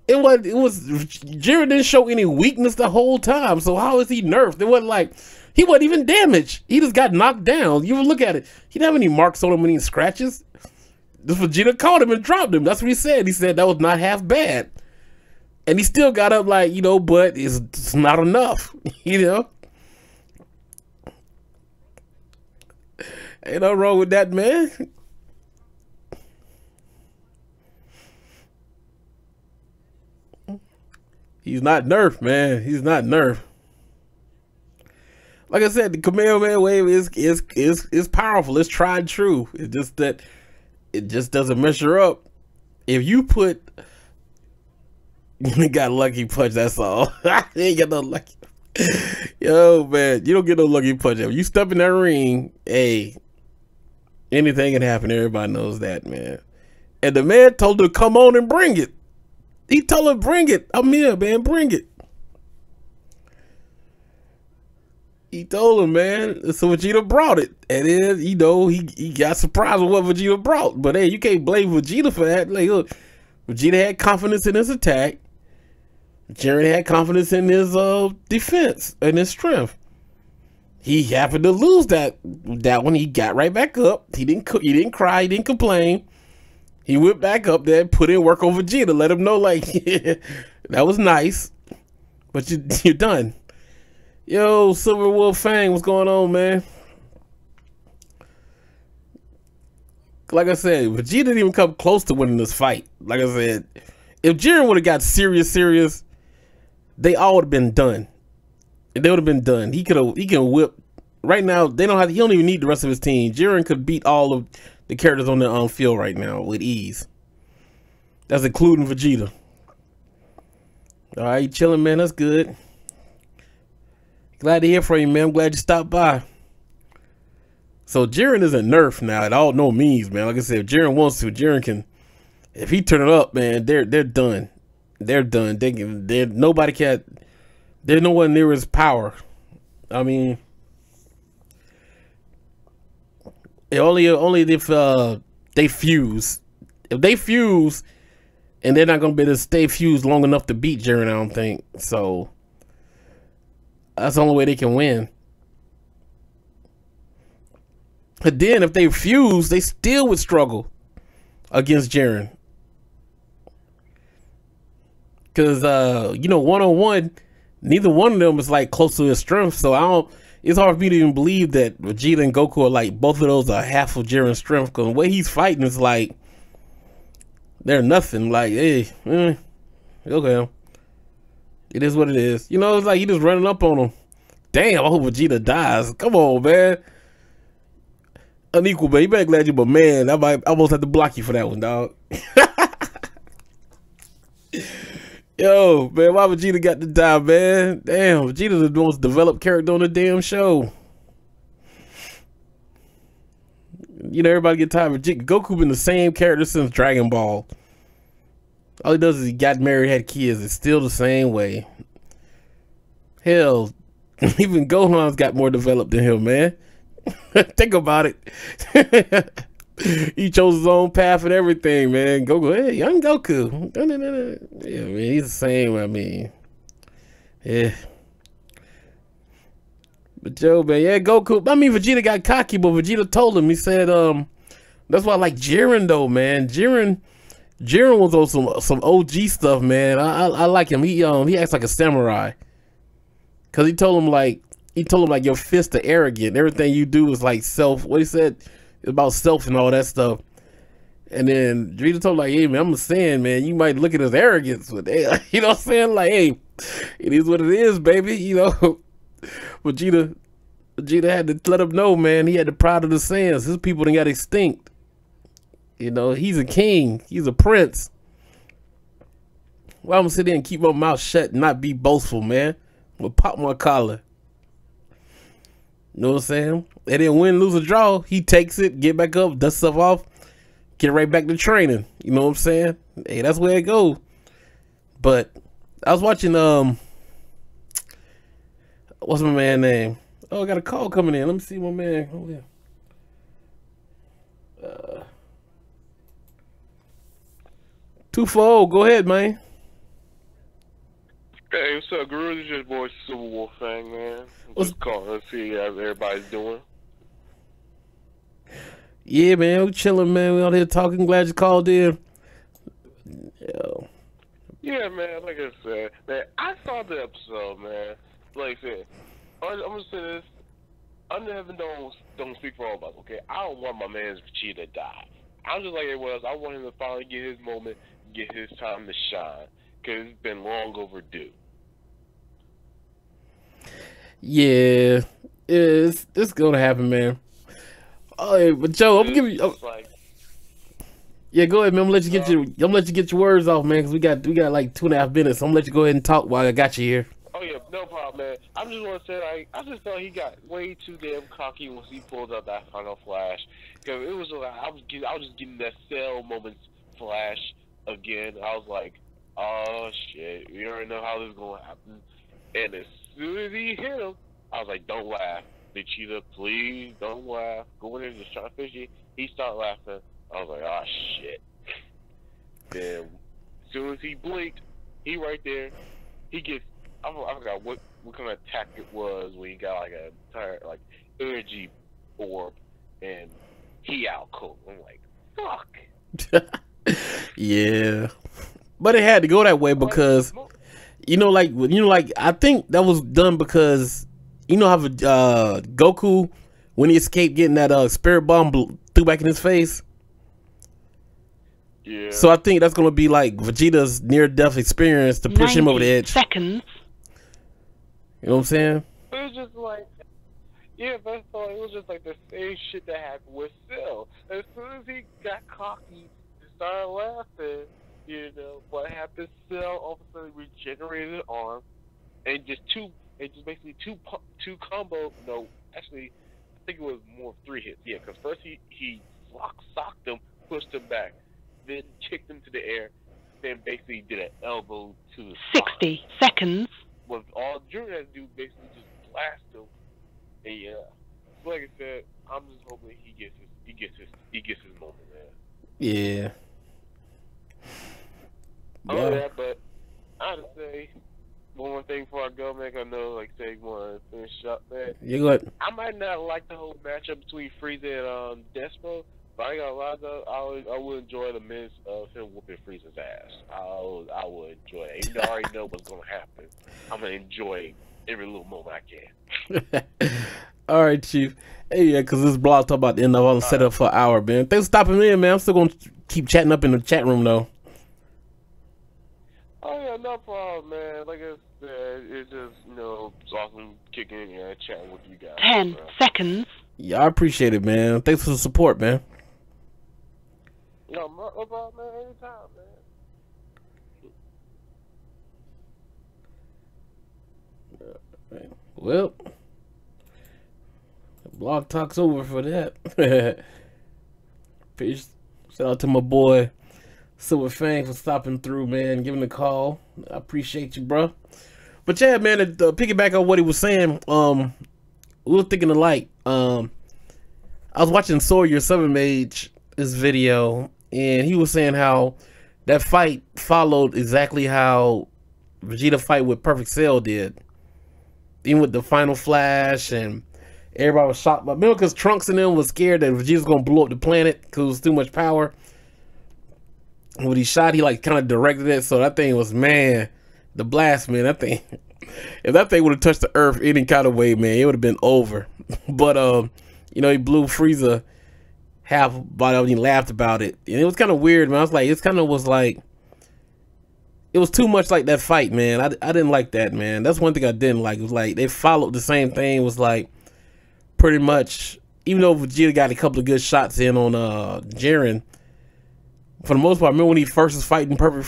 Speaker 1: It was Jiren didn't show any weakness the whole time. So how is he nerfed? It wasn't like he wasn't even damaged. He just got knocked down. You look at it. He didn't have any marks on him, any scratches. This Vegeta caught him and dropped him. That's what he said. He said that was not half bad. And he still got up like, but it's not enough. Ain't nothing wrong with that, man. He's not nerfed, man. He's not nerfed. Like I said, the Kamehameha wave is powerful. It's tried and true. It's just that it just doesn't measure up. If you put, you got lucky punch. That's all. You ain't got no lucky. Yo, man, you don't get no lucky punch. If you step in that ring, hey, anything can happen. Everybody knows that, man. And the man told her to come on and bring it. He told her, bring it. I'm here, man. Bring it. He told him, man. So Vegeta brought it, and then he got surprised with what Vegeta brought. But hey, you can't blame Vegeta for that. Like, look, Vegeta had confidence in his attack. Jiren had confidence in his defense and his strength. He happened to lose that one. He got right back up. He didn't cry. He didn't complain. He went back up there, put in work on Vegeta, let him know, like, yeah, that was nice, but you're done. Yo, Silver Wolf Fang, what's going on, man? Like I said, Vegeta didn't even come close to winning this fight. Like I said, if Jiren would have got serious, they all would have been done. They would have been done. He can whip. Right now, he don't even need the rest of his team. Jiren could beat all of the characters on the field right now with ease. That's including Vegeta. All right, you chilling, man. That's good. Glad to hear from you, man. I'm glad you stopped by. So Jiren isn't nerfed now at all, no means, man. Like I said, if Jiren wants to, Jiren can. If he turn it up, man, they're done. They're done. Nobody can. There's no one near his power. I mean, only if they fuse. If they fuse, and they're not gonna be able to stay fused long enough to beat Jiren, I don't think. So that's the only way they can win. But then if they fuse, they still would struggle against Jiren. Because one-on-one, neither one of them is like close to his strength. So it's hard for me to even believe that Vegeta and Goku are like, both of those are half of Jiren's strength. Because the way he's fighting is like, they're nothing. Like, hey, okay. It is what it is. It's like he just running up on him. Damn, I hope Vegeta dies. Come on, man. Unequal, man. You better glad you, but man, I might almost have to block you for that one, dog. Yo, man, why Vegeta got to die, man? Damn, Vegeta's the most developed character on the damn show. Everybody get tired of Vegeta. Goku been the same character since Dragon Ball. All he does is he got married, had kids. It's still the same way. Hell, even Gohan's got more developed than him, man. Think about it. He chose his own path and everything, man. Goku, hey, young Goku. Yeah, man, he's the same. I mean, yeah. But Joe, man, yeah, Goku. I mean, Vegeta got cocky, but Vegeta told him. He said, that's why I like Jiren, though, man. Jiren was on some OG stuff, man. I like him. He acts like a samurai. Cause he told him like your fists are arrogant. Everything you do is like self. What he said about self and all that stuff. And then Vegeta told him like, hey man, I'm saying, man, you might look at his arrogance, but hey, you know what I'm saying? Like, hey, it is what it is, baby. Vegeta had to let him know, man. He had the pride of the Saiyans. His people done got extinct. He's a king. He's a prince. Well, I'm gonna sit there and keep my mouth shut and not be boastful, man. I'm gonna pop my collar. You know what I'm saying? And then win, lose, or draw, he takes it, get back up, dust stuff off, get right back to training. You know what I'm saying? Hey, that's where it goes. But I was watching what's my man name? Oh, I got a call coming in. Let me see my man. Oh yeah. 240, go ahead, man.
Speaker 4: Hey, what's up, Guru? This is your boy Silver Wolf Fang, man. Just calling to see how everybody's doing.
Speaker 1: Yeah, man, we chilling, man. We out here talking. Glad you called in.
Speaker 4: Yeah, man. Like I said, man, I saw the episode, man. Like I said, I'm gonna say this. Under heaven don't speak for all of us, okay? I don't want my man's Vegeta to die. I'm just like everyone else. I want him to finally get his moment, get his time to shine, because it's been long overdue.
Speaker 1: Yeah, it's gonna happen, man. Oh, but Joe, I'm giving you. Yeah, go ahead, man. I'm gonna let you get your words off, man, because we got like 2.5 minutes. I'm gonna let you go ahead and talk while I got you here.
Speaker 4: Oh yeah, no problem, man. I just want to say, like, I just thought he got way too damn cocky once he pulled out that final flash. Cause it was like I was just getting that Cell moment flash again. I was like, oh shit, we already know how this is gonna happen. And as soon as he hit him, I was like, don't laugh. Vegeta, please don't laugh. Go in there and just try to fish it. He started laughing. I was like, oh shit. Then as soon as he blinked, he right there. He gets, I forgot what kind of attack it was when he got like a entire like energy orb and he out cold. I'm like, fuck.
Speaker 1: Yeah, but it had to go that way because like I think that was done because how Goku when he escaped getting that spirit bomb threw back in his face.
Speaker 4: Yeah.
Speaker 1: So I think that's gonna be like Vegeta's near-death experience to push him over the edge.
Speaker 2: Seconds.
Speaker 1: You know what I'm saying?
Speaker 4: It was just like, yeah, that's all. It was just like the same shit that happened with Cell. As soon as he got cocky and started laughing, what happened? Cell all of a sudden regenerated an arm, and just basically two combo. No, actually, I think it was more 3 hits. Yeah, because first he socked him, pushed him back, then kicked him to the air, then basically did an elbow to the
Speaker 2: 60 seconds.
Speaker 4: With all Junior had to do basically just blast him. And yeah, like I said, I'm just hoping he gets his moment, man.
Speaker 1: Yeah.
Speaker 4: Oh yeah, but I would say one more thing before I go, man. I know, like, say, want to finish up, man.
Speaker 1: You good?
Speaker 4: I might not like the whole matchup between Frieza and Despot, but I got a lot of. I would enjoy the minutes of him whooping Frieza's ass. I would enjoy it, even though I already know what's gonna happen. I'm gonna enjoy every little moment I can.
Speaker 1: All right, Chief. Hey, yeah, because this blog talk about the end of all the setup for an hour, man. Thanks for stopping me in, man. I'm still gonna keep chatting up in the chat room though.
Speaker 4: Oh yeah, no problem, man. Like I said, it's just it's awesome kicking in here and chatting with you guys.
Speaker 2: 10 seconds.
Speaker 1: Yeah, I appreciate it, man. Thanks for the support, man.
Speaker 4: No problem, man. Anytime, man.
Speaker 1: Well, the blog talk's over for that. Peace. Shout out to my boy Silver Fang for stopping through, man, giving a call. I appreciate you, bro. But yeah, man, to piggyback on what he was saying, we were thinking alike. I was watching Sawyer Seven Mage this video, and he was saying how that fight followed exactly how Vegeta fight with Perfect Cell did. Even with the final flash, and everybody was shocked. But remember, because Trunks and them was scared that Vegeta's gonna blow up the planet because it was too much power. When he shot, he like kind of directed it, so that thing was, man, the blast, man. That thing, if that thing would have touched the earth any kind of way, man, it would have been over. But he blew Frieza half body up and he laughed about it, and it was kind of weird, man. I was like, it was too much like that fight, man. I didn't like that, man. That's one thing I didn't like. It was like they followed the same thing. It was like pretty much, even though Vegeta got a couple of good shots in on Jiren, for the most part, remember when he first was fighting Perfect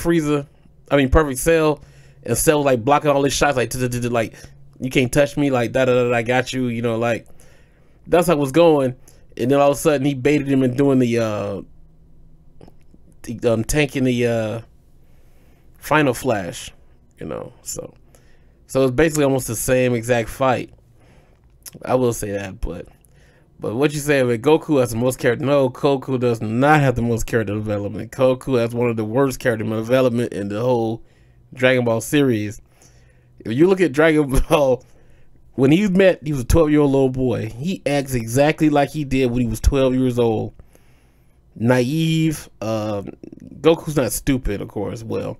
Speaker 1: Cell, and Cell was like blocking all his shots, like you can't touch me, like I got you, like that's how it was going. And then all of a sudden he baited him and doing the tanking the final flash, so it's basically almost the same exact fight. I will say that, but what you say with Goku has the most character? No, Goku does not have the most character development. Goku has one of the worst character development in the whole Dragon Ball series. If you look at Dragon Ball, when he was a 12-year-old little boy, he acts exactly like he did when he was 12 years old. Naive. Goku's not stupid, of course. Well,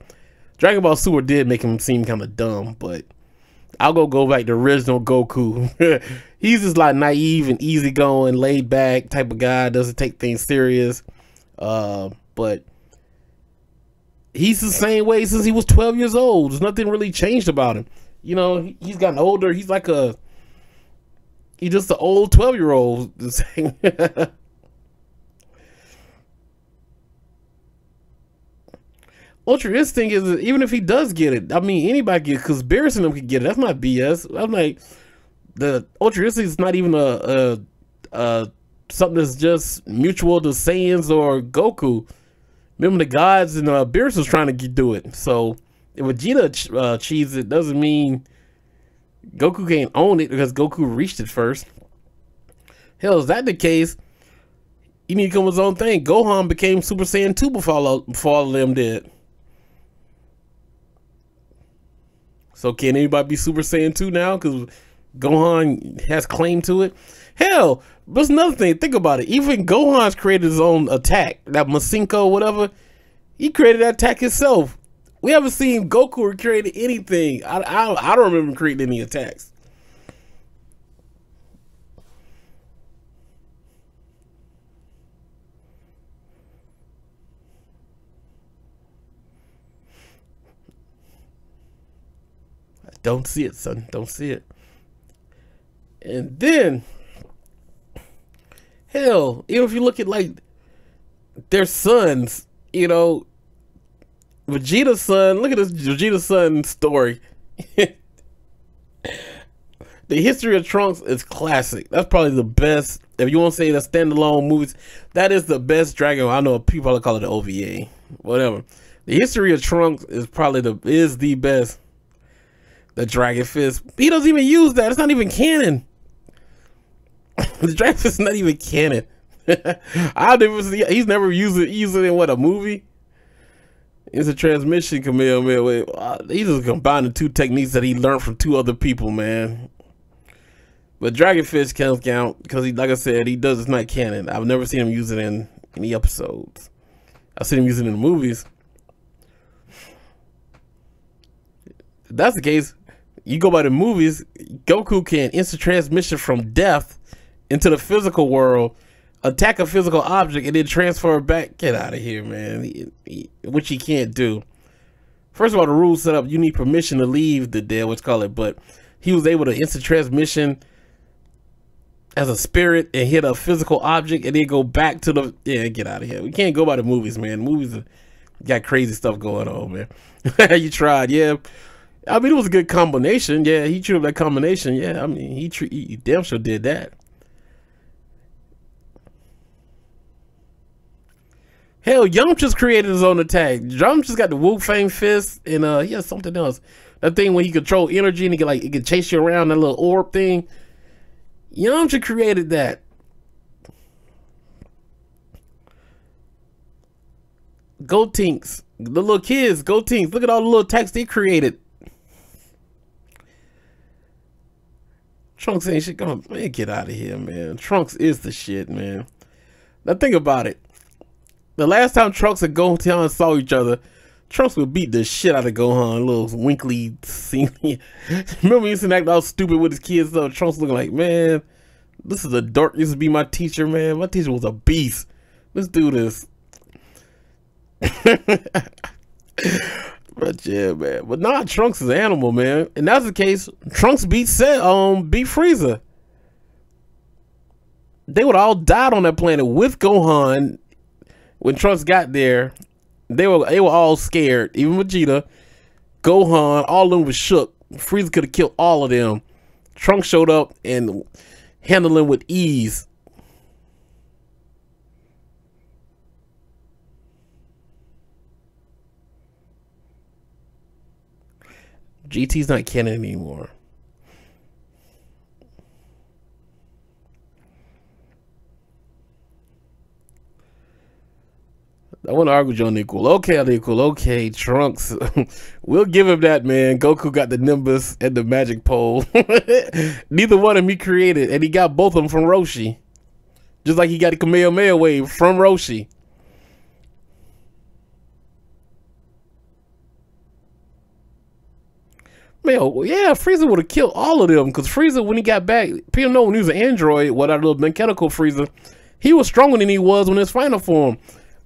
Speaker 1: Dragon Ball Super did make him seem kind of dumb, but I'll go back to original Goku. He's just like naive and easygoing, laid back type of guy, doesn't take things serious. But he's the same way since he was 12 years old. There's nothing really changed about him. He's gotten older. He's just an old 12-year-old. Ultra Instinct is, even if he does get it, I mean, anybody get it, because Beerus and them could get it. That's not BS. I'm like, the Ultra Instinct is not even something that's just mutual to Saiyans or Goku. Remember the gods and Beerus was trying to do it. So if Vegeta achieves it, doesn't mean Goku can't own it because Goku reached it first. Hell, is that the case? He need to come with his own thing. Gohan became Super Saiyan 2 before all of them did. So can anybody be Super Saiyan 2 now? Because Gohan has claim to it. Hell, there's another thing. Think about it. Even Gohan's created his own attack. That Masenko, whatever. He created that attack himself. We haven't seen Goku create anything. I don't remember creating any attacks. Don't see it, son. Don't see it. And then, hell, even if you look at like their sons, you know, Vegeta's son. Look at this Vegeta's son story. The history of Trunks is classic. That's probably the best. If you want to say the standalone movies, that is the best Dragon. I know people probably call it the OVA, whatever. The history of Trunks is probably the best. The Dragon Fist. He doesn't even use that. It's not even canon. The Dragon Fist is not even canon. I never see. He's never used it. In what, a movie? It's a transmission, Kamehameha. He just combined the two techniques that he learned from two other people, man. But Dragon Fist can't count because he, like I said, he does. It's not canon. I've never seen him use it in any episodes. I've seen him use it in the movies. If that's the case, you go by the movies, Goku can instant transmission from death into the physical world, attack a physical object, and then transfer back. Get out of here, man. Which he can't do. First of all, the rules set up, you need permission to leave the dead, what's called it, but he was able to instant transmission as a spirit and hit a physical object and then go back to the, yeah, get out of here. We can't go by the movies, man. Movies got crazy stuff going on, man. You tried, yeah. I mean, it was a good combination. Yeah, he drew that combination. Yeah, I mean, he damn sure did that. Hell, Yamcha's created his own attack. Yamcha's got the Wu Fang fist, and he has something else. That thing where he control energy and he can chase you around, that little orb thing. Yamcha created that. Gotenks, the little kids, Gotenks. Look at all the little attacks they created. Trunks ain't shit. Come on, man, get out of here, man. Trunks is the shit, man. Now think about it. The last time Trunks and Gohan saw each other, Trunks would beat the shit out of Gohan. Little winkly scene. Remember he used to act all stupid with his kids though. Trunks looking like, man, this is a dork. Used to be my teacher, man. My teacher was a beast. Let's do this. But yeah, man. But nah, Trunks is an animal, man. And that's the case. Trunks beat Frieza. They would all died on that planet with Gohan. When Trunks got there, they were all scared. Even Vegeta, Gohan, all of them was shook. Frieza could have killed all of them. Trunks showed up and handled them with ease. GT's not canon anymore. I want to argue with you unequal. Okay, unequal. Okay, Trunks. We'll give him that, man. Goku got the Nimbus and the magic pole. Neither one of them he created, and he got both of them from Roshi. Just like he got the Kamehameha wave from Roshi. Man, yeah, Frieza would have killed all of them. Because Frieza, when he got back, people know when he was an android, what our little mechanical Frieza, he was stronger than he was when his final form.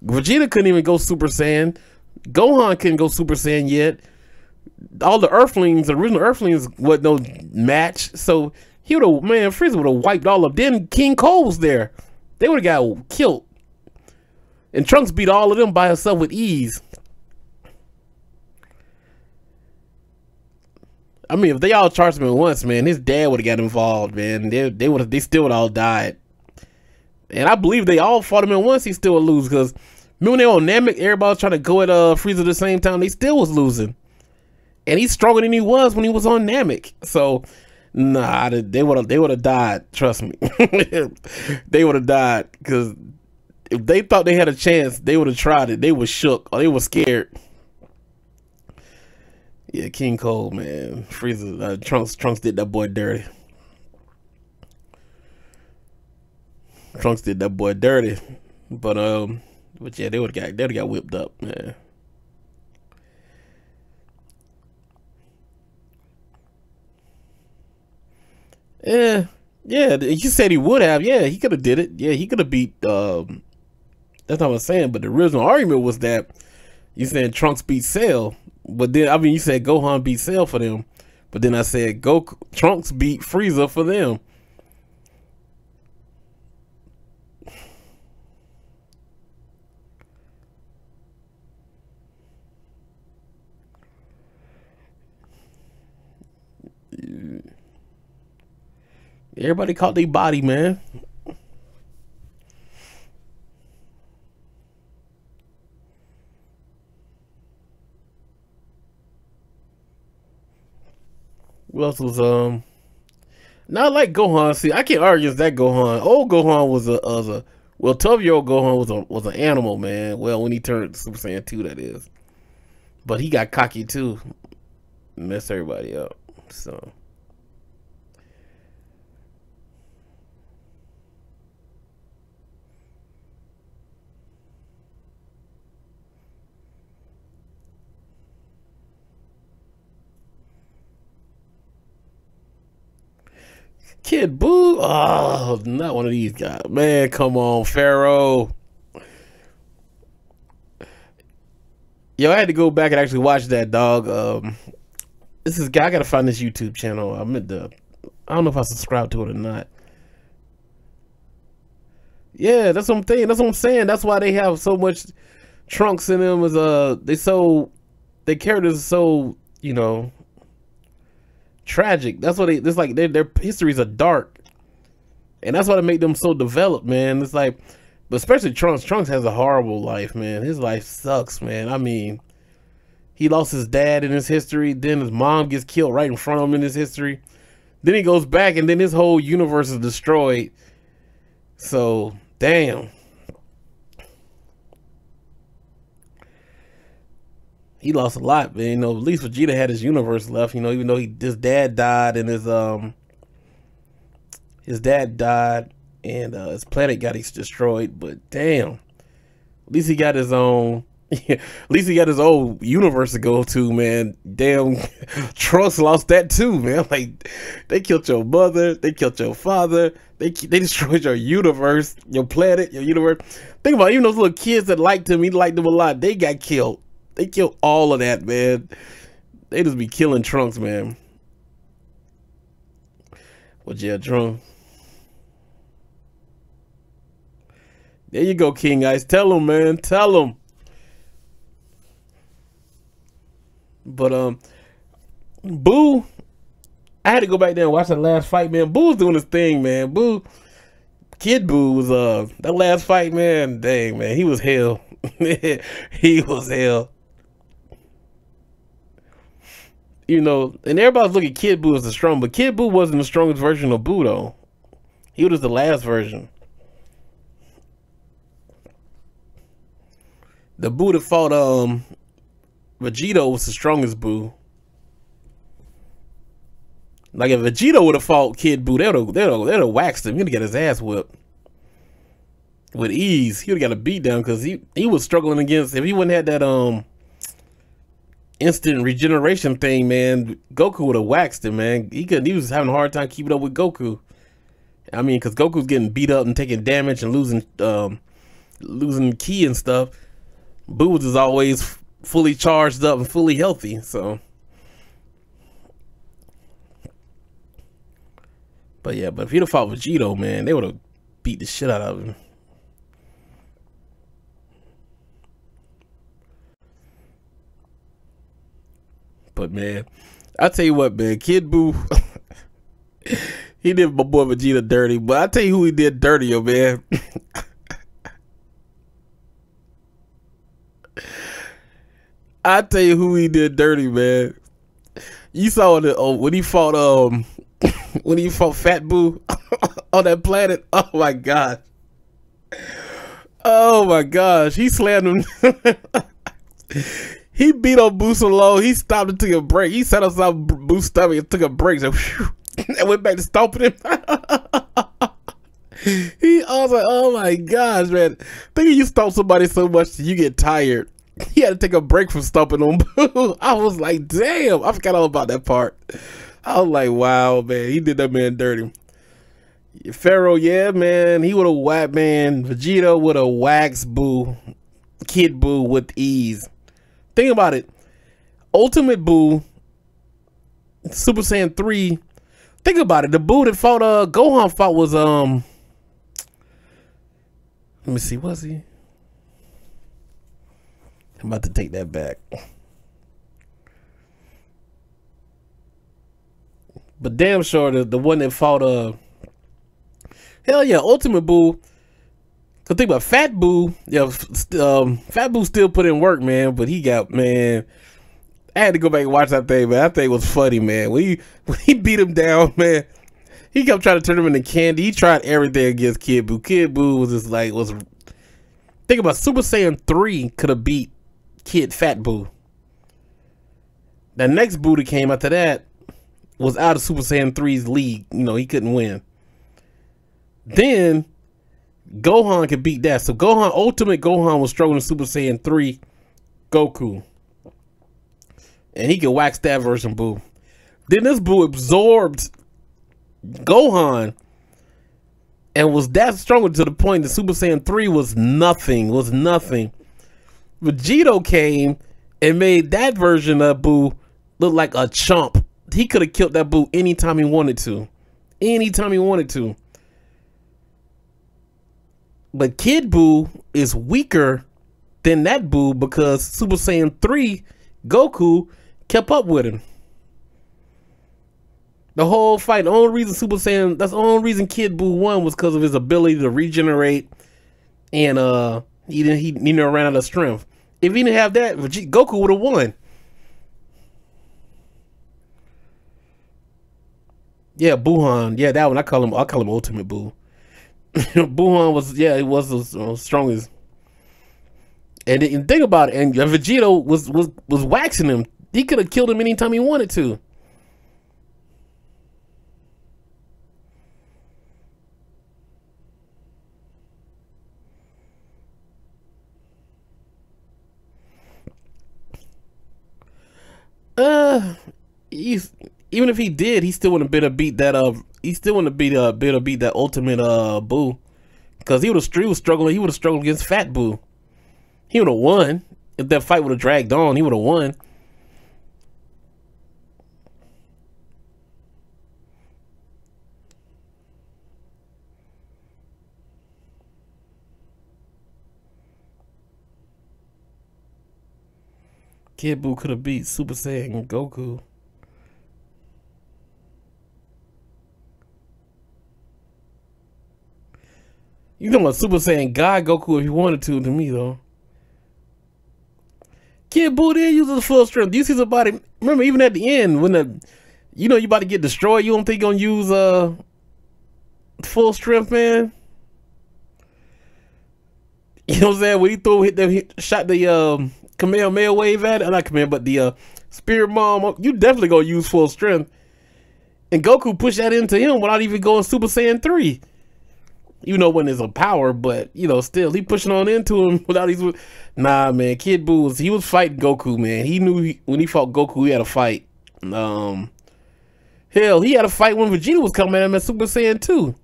Speaker 1: Vegeta couldn't even go Super Saiyan. Gohan couldn't go Super Saiyan yet. All the Earthlings, the original Earthlings, wasn't no match. So he would have, man, Frieza would have wiped all of them. Then King Cole was there. They would have got killed. And Trunks beat all of them by himself with ease. I mean, if they all charged him at once, man, his dad would have got involved, man. They still would all died. And I believe they all fought him at once, he still would lose. Because remember when they were on Namek, everybody was trying to go at Frieza at the same time, they still was losing. And he's stronger than he was when he was on Namek. So Nah, they would have died. Trust me, they would have died because if they thought they had a chance, they would have tried it. They were shook or they were scared. Yeah, King Cole, man, Freezer, Trunks did that boy dirty. Trunks did that boy dirty, but yeah, they would have got whipped up, man. Yeah, you said he would have. Yeah, he could have did it. Yeah, he could have beat. That's not what I'm saying. But the original argument was that you said Trunks beat Cell, but then I mean you said Gohan beat Cell for them, but then I said Trunks beat Frieza for them. Everybody caught their body, man. What else was not like Gohan. See, I can't argue against that Gohan. Old Gohan was a well, 12-year-old Gohan was an animal, man. Well, when he turned Super Saiyan 2, that is. But he got cocky too, messed everybody up. So. Kid Buu, oh, not one of these guys, man. Come on, Pharaoh. Yo, I had to go back and actually watch that, dog. This is guy. I gotta find this YouTube channel. I don't know if I subscribe to it or not. Yeah, that's what I'm saying. That's what I'm saying. That's why they have so much Trunks in them. Is their characters are so, you know, tragic. That's what it's like. Their histories are dark, and that's why they make them so developed, man. It's like, but especially Trunks. Trunks has a horrible life, man. His life sucks, man. I mean, he lost his dad in his history. Then his mom gets killed right in front of him in his history. Then he goes back, and then his whole universe is destroyed. So, damn. He lost a lot, man. You know, at least Vegeta had his universe left. You know, even though his dad died and his planet got destroyed. But damn, at least he got his own. At least he got his own universe to go to, man. Damn, Trunks lost that too, man. Like, they killed your mother, they killed your father, they destroyed your universe, your planet, your universe. Think about it, even those little kids that liked him, he liked them a lot. They got killed. They killed all of that, man. They just be killing Trunks, man. Well, yeah, Trunks. There you go, King Ice. Tell him, man. Tell him. But Buu, I had to go back there and watch that last fight, man. Buu was doing his thing, man. Kid Buu was that last fight, man. Dang, man, he was hell. He was hell. You know, and everybody's looking at Kid Buu as the strong, but Kid Buu wasn't the strongest version of Buu, though. He was the last version. The Buu that fought Vegeta was the strongest Buu. Like, if Vegeta would have fought Kid Buu, they'd have waxed him. He'd have got his ass whipped with ease. He would have got a beat down because he was struggling against, if he wouldn't had that instant regeneration thing, man, Goku would have waxed him, man. He was having a hard time keeping up with Goku. I mean, because Goku's getting beat up and taking damage and losing ki and stuff. Buu was just always fully charged up and fully healthy, so. But yeah, but if he'd have fought Vegito, man, they would have beat the shit out of him. But man, I tell you what, man, Kid Buu, he did my boy Vegeta dirty. But I tell you who he did dirtier, man. I tell you who he did dirty, man. You saw it when he fought when he fought Fat Boo on that planet. Oh my god. Oh my gosh. He slammed him. He beat on Boo so low, he stopped and took a break. He set us up Boo's stomach and took a break. So, and went back to stomping him. I was like, oh my gosh, man. Thinking you stomp somebody so much that you get tired. He had to take a break from stomping on Boo. I was like, damn. I forgot all about that part. I was like, wow, man. He did that man dirty. Pharaoh, yeah, man. He would have whacked, man. Vegeta would have waxed Boo, Kid Boo with ease. Think about it. Ultimate Boo, Super Saiyan 3. Think about it. The Boo that fought Gohan fought was let me see, was he? I'm about to take that back. But damn sure the one that fought hell yeah, Ultimate Boo. Cause think about Fat Boo. Yeah, Fat Boo still put in work, man. But he got, man. I had to go back and watch that thing, man. That thing was funny, man. When he beat him down, man. He kept trying to turn him into candy. He tried everything against Kid Boo. Kid Boo was just like think about Super Saiyan 3 could have beat Fat Boo. The next Boo that came after that was out of Super Saiyan 3's league. You know, he couldn't win. Then Gohan could beat that. So Ultimate Gohan was struggling in Super Saiyan 3 Goku. And he could wax that version Boo. Then this Boo absorbed Gohan and was that stronger to the point that Super Saiyan 3 was nothing. Vegito came and made that version of Boo look like a chump. He could have killed that Boo anytime he wanted to. But Kid Boo is weaker than that Boo because Super Saiyan 3 Goku kept up with him. The whole fight, the only reason Kid Boo won was because of his ability to regenerate and he never ran out of strength. If he didn't have that, Goku would have won. Yeah, Buhan. Yeah, that one I call him Ultimate Boo. Buhan was the strongest. And think about it, and Vegito was waxing him. He could have killed him anytime he wanted to. Even if he did, he still wouldn't have been able to beat that. He still wouldn't have been able to beat that Ultimate Boo, because he was struggling. He would have struggled against Fat Boo. He would have won if that fight would have dragged on. He would have won. Kid Boo could have beat Super Saiyan Goku. You know what, Super Saiyan God Goku if you wanted to me though. Kid Boo did use his full strength. You see somebody, remember even at the end when you about to get destroyed, you don't think you're gonna use full strength, man? You know what I'm saying? When he shot the Kamehameha wave at it, not Kamehameha, but the Spirit Bomb, you definitely gonna use full strength. And Goku pushed that into him without even going Super Saiyan 3. You know, when there's a power, but still he pushing on into him without his. Nah, man, Kid Boo was fighting Goku, man. He knew when he fought Goku, he had a fight. Hell, he had a fight when Vegeta was coming at him at Super Saiyan 2.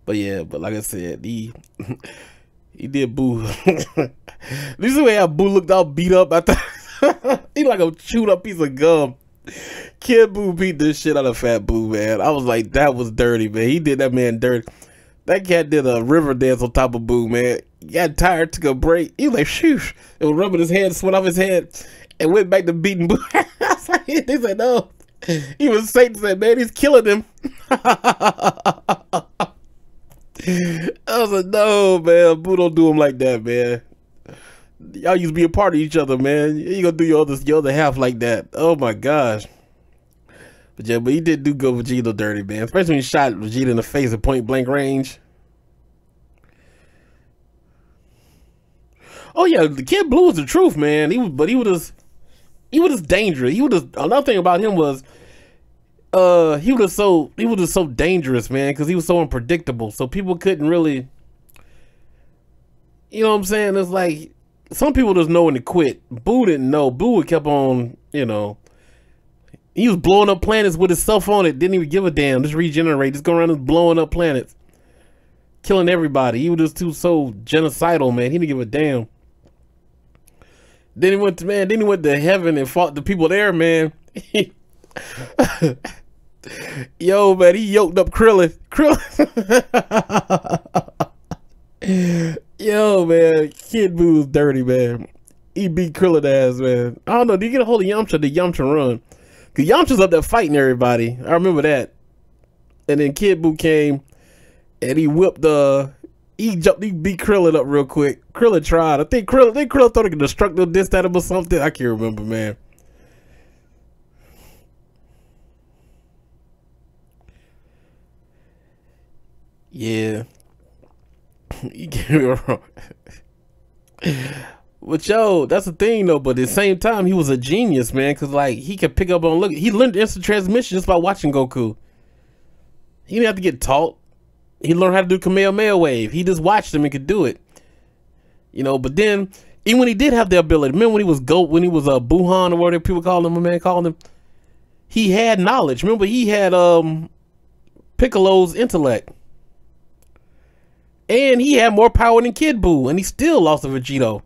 Speaker 1: But yeah, like I said, he did Boo. This is the way how Boo looked all beat up. He like a chewed up piece of gum. Kid Boo beat this shit out of Fat Boo, man. I was like, that was dirty, man. He did that man dirty. That cat did a river dance on top of Boo, man. He got tired, took a break. He was like, shoosh. It was rubbing his head, sweat off his head, and went back to beating Boo. I was like, they said, no. Even Satan said, man, he's killing him. I was like, no, man. Boo don't do him like that, man. Y'all used to be a part of each other, man. You gonna do your other half like that? Oh my gosh. But yeah, but he did do go Vegeta dirty, man. Especially when he shot Vegeta in the face at point blank range. Oh yeah, the Kid Blue was the truth, man. He was just dangerous. Another thing about him was he was just so dangerous, man, because he was so unpredictable. So people couldn't really, you know what I'm saying? It's like some people just know when to quit. Boo didn't know. Boo kept on, you know. He was blowing up planets with his cell phone. It didn't even give a damn. Just regenerate. Just go around and blowing up planets, killing everybody. He was just so genocidal, man. He didn't give a damn. Then he went to heaven and fought the people there, man. Yo, man, he yoked up Krillin. Yo, man, Kid Buu was dirty, man. He beat Krillin ass, man. I don't know. Did you get a hold of Yamcha? Did Yamcha run? Cause Yamcha's up there fighting everybody. I remember that. And then Kid Buu came and he whipped he beat Krillin up real quick. Krillin tried. I think Krillin thought he could destructive disc at him or something. I can't remember, man. Yeah. You can't be wrong. But yo, that's the thing though. But at the same time, he was a genius, man. Cause like he could pick up on he learned instant transmission just by watching Goku. He didn't have to get taught. He learned how to do Kamehameha wave. He just watched him and could do it. You know, but then even when he did have the ability, remember when he was Buhan or whatever people called him, my man called him, he had knowledge. Remember he had Piccolo's intellect. And he had more power than Kid Buu, and he still lost to Vegito.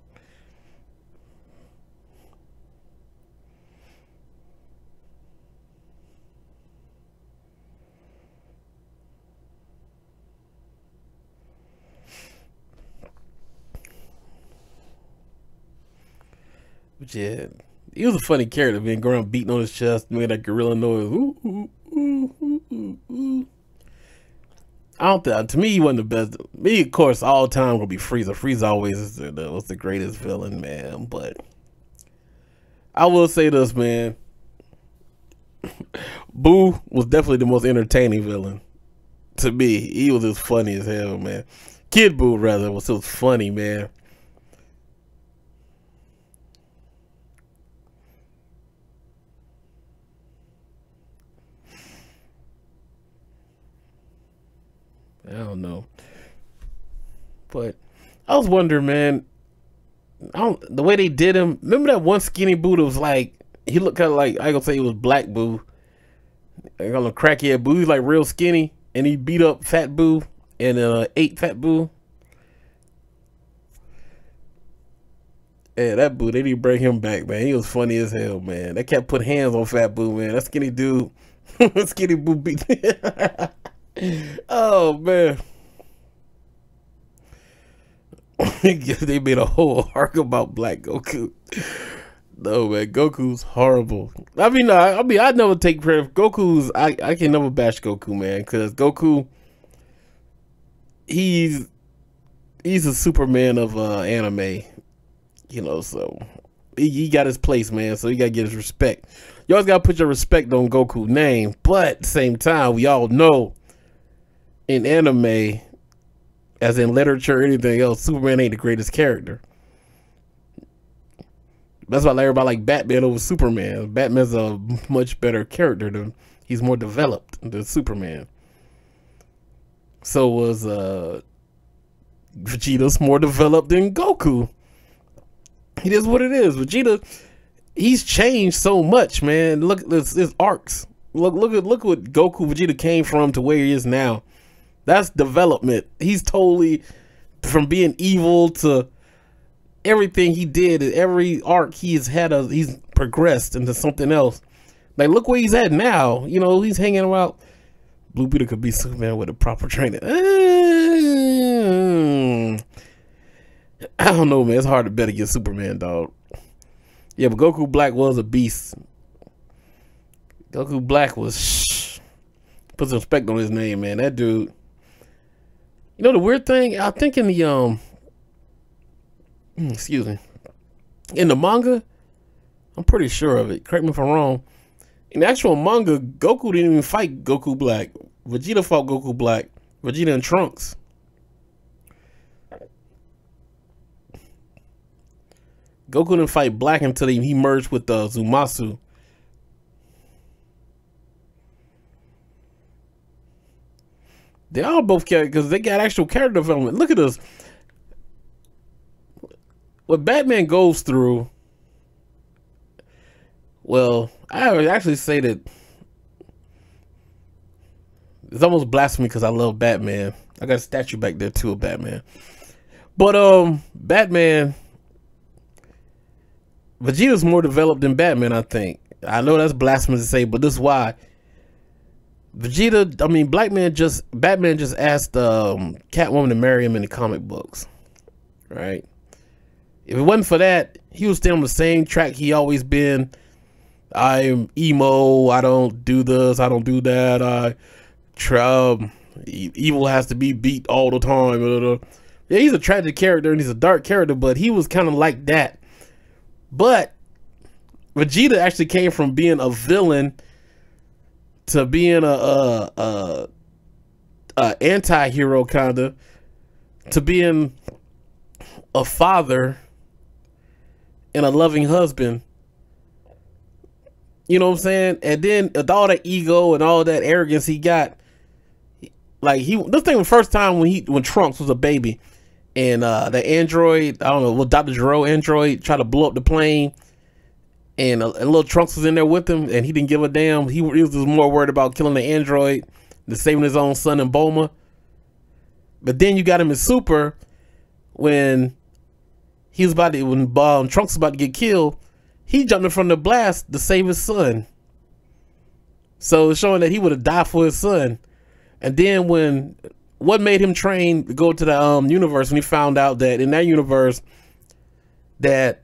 Speaker 1: But yeah, he was a funny character, man. Going around beating on his chest, making that gorilla noise. Ooh, ooh, ooh, ooh, ooh, ooh. I don't think, to me, he wasn't the best. Me, of course, all time gonna be Frieza. Frieza always was the greatest villain, man. But I will say this, man. Boo was definitely the most entertaining villain to me. He was just funny as hell, man. Kid Buu, rather, was so funny, man. I don't know, but I was wondering, man. The way they did him. Remember that one skinny Boo that was like he looked kind of like I gonna say he was Black Boo. I call him crackhead Boo. He's like real skinny, and he beat up Fat Boo and ate Fat Boo. Yeah, that Boo, they didn't bring him back, man. He was funny as hell, man. They kept putting hands on Fat Boo, man. That skinny dude, skinny Boo beat. Oh man. They made a whole arc about Black Goku. No man, Goku's horrible. I mean, I never take credit. Goku's I can never bash Goku, man, because Goku, he's a Superman of anime, you know. So he got his place, man. So you gotta get his respect. You always gotta put your respect on Goku's name, but at the same time, we all know in anime, as in literature or anything else, Superman ain't the greatest character. That's why everybody like Batman over Superman. Batman's a much better character. He's more developed than Superman. So was Vegeta's more developed than Goku. It is what it is. Vegeta, he's changed so much, man. Look at his arcs. Look what Goku Vegeta came from to where he is now. That's development. He's totally from being evil to everything he did. Every arc he's progressed into something else. Like look where he's at now. You know, he's hanging around. Blue Beetle could be Superman with a proper training. I don't know, man. It's hard to bet against Superman, dog. Yeah, but Goku Black was a beast. Goku Black was put some respect on his name, man. That dude. You know the weird thing? I think in the excuse me. In the manga, I'm pretty sure of it. Correct me if I'm wrong. In the actual manga, Goku didn't even fight Goku Black. Vegeta fought Goku Black. Vegeta and Trunks. Goku didn't fight Black until he merged with Zumasu. They all both characters because they got actual character development. Look at this. What Batman goes through. Well, I would actually say that it's almost blasphemy because I love Batman. I got a statue back there too of Batman. But Batman, Vegeta's more developed than Batman, I think. I know that's blasphemous to say, but this is why. Batman just asked Catwoman to marry him in the comic books, right? If it wasn't for that, he was still on the same track he always been. I'm emo. I don't do this. I don't do that. Evil has to be beat all the time. Yeah, he's a tragic character and he's a dark character, but he was kind of like that. But Vegeta actually came from being a villain to being a anti-hero kinda, to being a father and a loving husband. You know what I'm saying? And then with all that ego and all that arrogance he got, like this thing the first time when Trunks was a baby and the android, I don't know, Dr. Gero android tried to blow up the plane. And little Trunks was in there with him, and he didn't give a damn. He was just more worried about killing the android than saving his own son and Bulma. But then you got him in Super when Trunks was about to get killed. He jumped in front of the blast to save his son. So it's showing that he would have died for his son. And then what made him train to go to the universe when he found out that in that universe that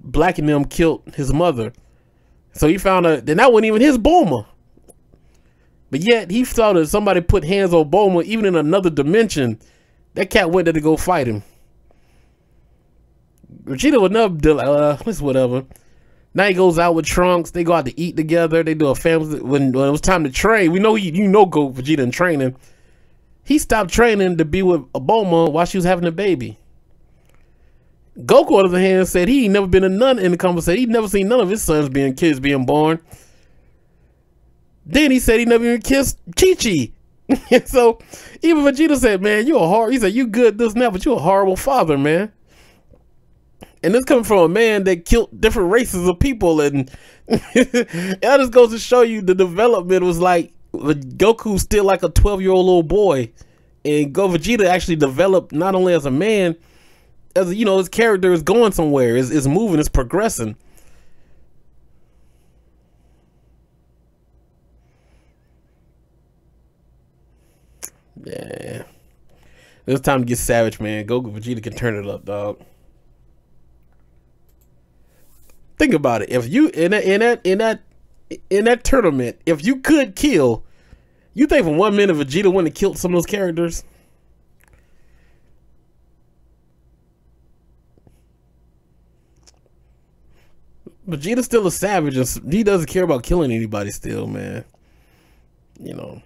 Speaker 1: Black and them killed his mother. So he found out that wasn't even his Bulma. But yet he saw that somebody put hands on Bulma even in another dimension. That cat went there to go fight him. Vegeta would never do it's whatever. Now he goes out with Trunks. They go out to eat together. They do a family. When it was time to train, we know go Vegeta in training. He stopped training to be with Bulma while she was having a baby. Goku, on the other hand, said he ain't never been a nun in the conversation. He'd never seen none of his kids being born. Then he said he never even kissed Chi-Chi. So even Vegeta said, man, he said, you good this now, but you're a horrible father, man. And this coming from a man that killed different races of people. And that just goes to show you the development was like, Goku's still like a 12-year-old little boy. And Vegeta actually developed not only as a man, as his character is going somewhere, is moving, is progressing. Yeah, it's time to get savage, man. Goku Vegeta can turn it up, dog. Think about it. If you in that tournament, if you could kill, you think for 1 minute Vegeta wouldn't have killed some of those characters? Vegeta's still a savage, and he doesn't care about killing anybody still, man. And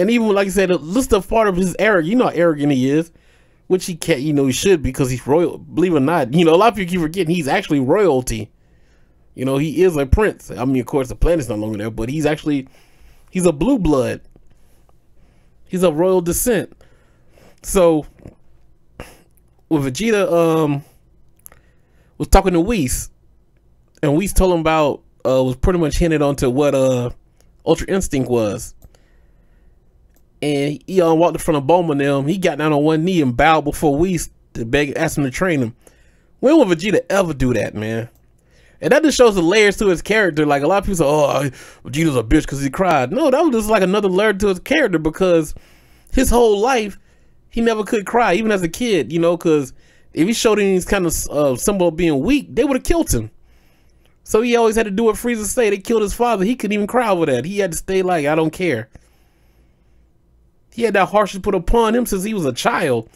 Speaker 1: even like I said, this is part of his arrogance. You know how arrogant he is, which he can't, he should, because he's royal. Believe it or not, a lot of people keep forgetting he's actually royalty. He is a prince. I mean, of course, the planet's no longer there, but he's a blue blood. He's of royal descent. So, with Vegeta, was talking to Whis, and Whis told him about was pretty much hinted onto what Ultra Instinct was, and he walked in front of Bulma and them. He got down on one knee and bowed before Whis to ask him to train him. When would Vegeta ever do that, man? And that just shows the layers to his character. Like a lot of people say, "Oh, Vegeta's a bitch because he cried." No, that was just like another layer to his character, because his whole life he never could cry, even as a kid. Because if he showed any kind of symbol of being weak, they would have killed him. So he always had to do what Frieza say. They killed his father. He couldn't even cry over that. He had to stay like, I don't care. He had that harshness put upon him since he was a child.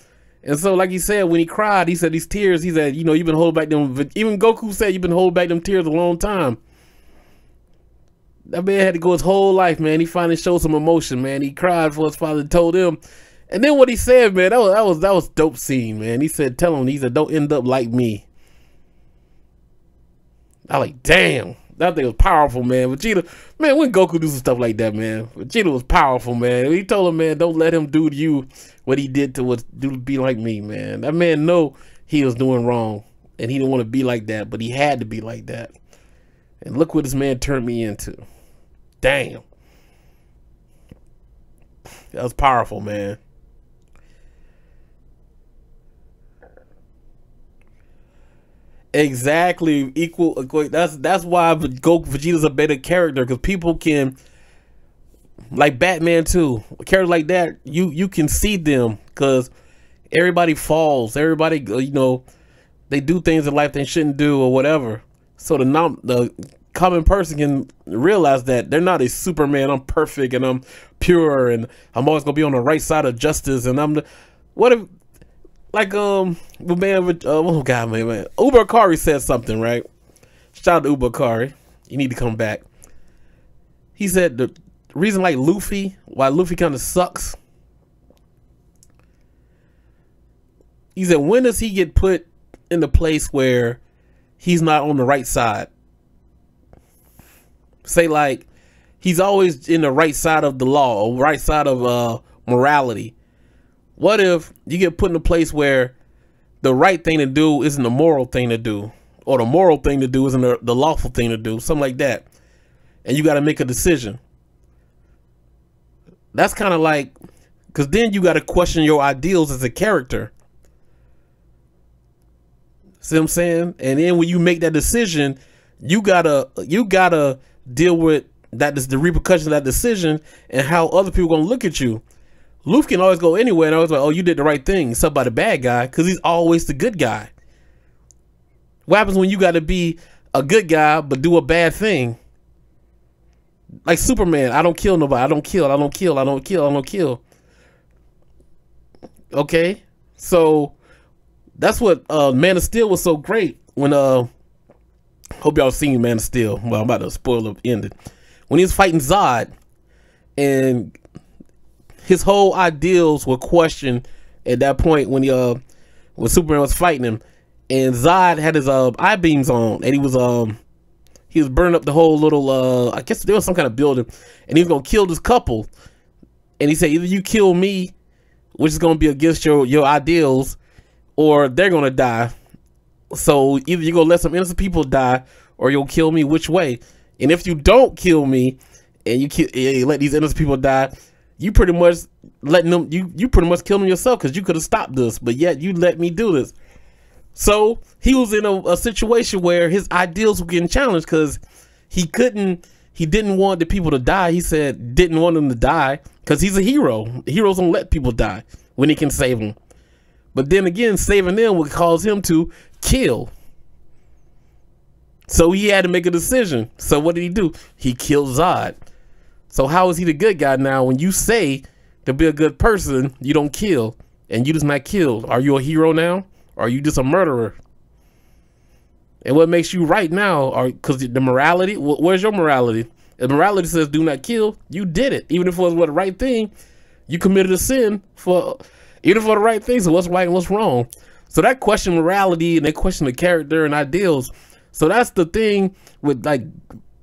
Speaker 1: And so, like he said, when he cried, he said these tears, he said, you know, you've been holding back them. Even Goku said you've been holding back them tears a long time. That man had to go his whole life, man. He finally showed some emotion, man. He cried for his father, told him. And then what he said, man, that was dope scene, man. He said, tell him, he said, don't end up like me. I like, damn. That thing was powerful, man. Vegeta, man, when Goku do some stuff like that, man, Vegeta was powerful, man. He told him, man, don't let him do to you what he did to be like me, man. That man know he was doing wrong, and he didn't want to be like that, but he had to be like that. And look what this man turned me into. Damn. That was powerful, man. Exactly, equal. That's why Vegeta's a better character, because people can, like Batman too. Characters like that, you can see them, because everybody falls. Everybody, you know, they do things in life they shouldn't do or whatever. So the common person can realize that they're not a Superman. I'm perfect and I'm pure and I'm always gonna be on the right side of justice. And what if? Like, oh God, man. Uber Kari said something, right? Shout out to Uber Kari. You need to come back. He said the reason, like, why Luffy kind of sucks. He said, when does he get put in the place where he's not on the right side? Say, like, he's always in the right side of the law, or right side of morality. What if you get put in a place where the right thing to do isn't the moral thing to do, or the moral thing to do isn't the lawful thing to do, something like that, and you got to make a decision? That's kind of like, because then you got to question your ideals as a character. See what I'm saying? And then when you make that decision, you gotta deal with that, the repercussions of that decision and how other people gonna look at you. Luffy can always go anywhere and always like, oh, you did the right thing. It's about the bad guy, because he's always the good guy. What happens when you got to be a good guy but do a bad thing? Like Superman, I don't kill nobody. I don't kill. I don't kill. I don't kill. I don't kill. Okay, so that's what Man of Steel was so great. When hope y'all seen Man of Steel. Well, I'm about to spoil the ending. When he was fighting Zod, and his whole ideals were questioned at that point when Superman was fighting him, and Zod had his eye beams on, and he was burning up the whole little I guess there was some kind of building, and he was gonna kill this couple, and he said, either you kill me, which is gonna be against your ideals, or they're gonna die. So either you're gonna let some innocent people die, or you'll kill me. Which way? And if you don't kill me and you let these innocent people die, you pretty much letting them, you pretty much killing yourself, because you could have stopped this, but yet you let me do this. So he was in a situation where his ideals were getting challenged, because he didn't want the people to die. He said didn't want them to die because he's a hero. Heroes don't let people die when he can save them. But then again, saving them would cause him to kill. So he had to make a decision. So what did he do? He killed Zod. So how is he the good guy now when you say to be a good person, you don't kill, and you just not killed? Are you a hero now? Or are you just a murderer? And what makes you right now? Because the morality, where's your morality? If morality says do not kill, you did it. Even if it was the right thing, you committed a sin even for the right thing. So what's right and what's wrong? So that question morality, and they question the character and ideals. So that's the thing with like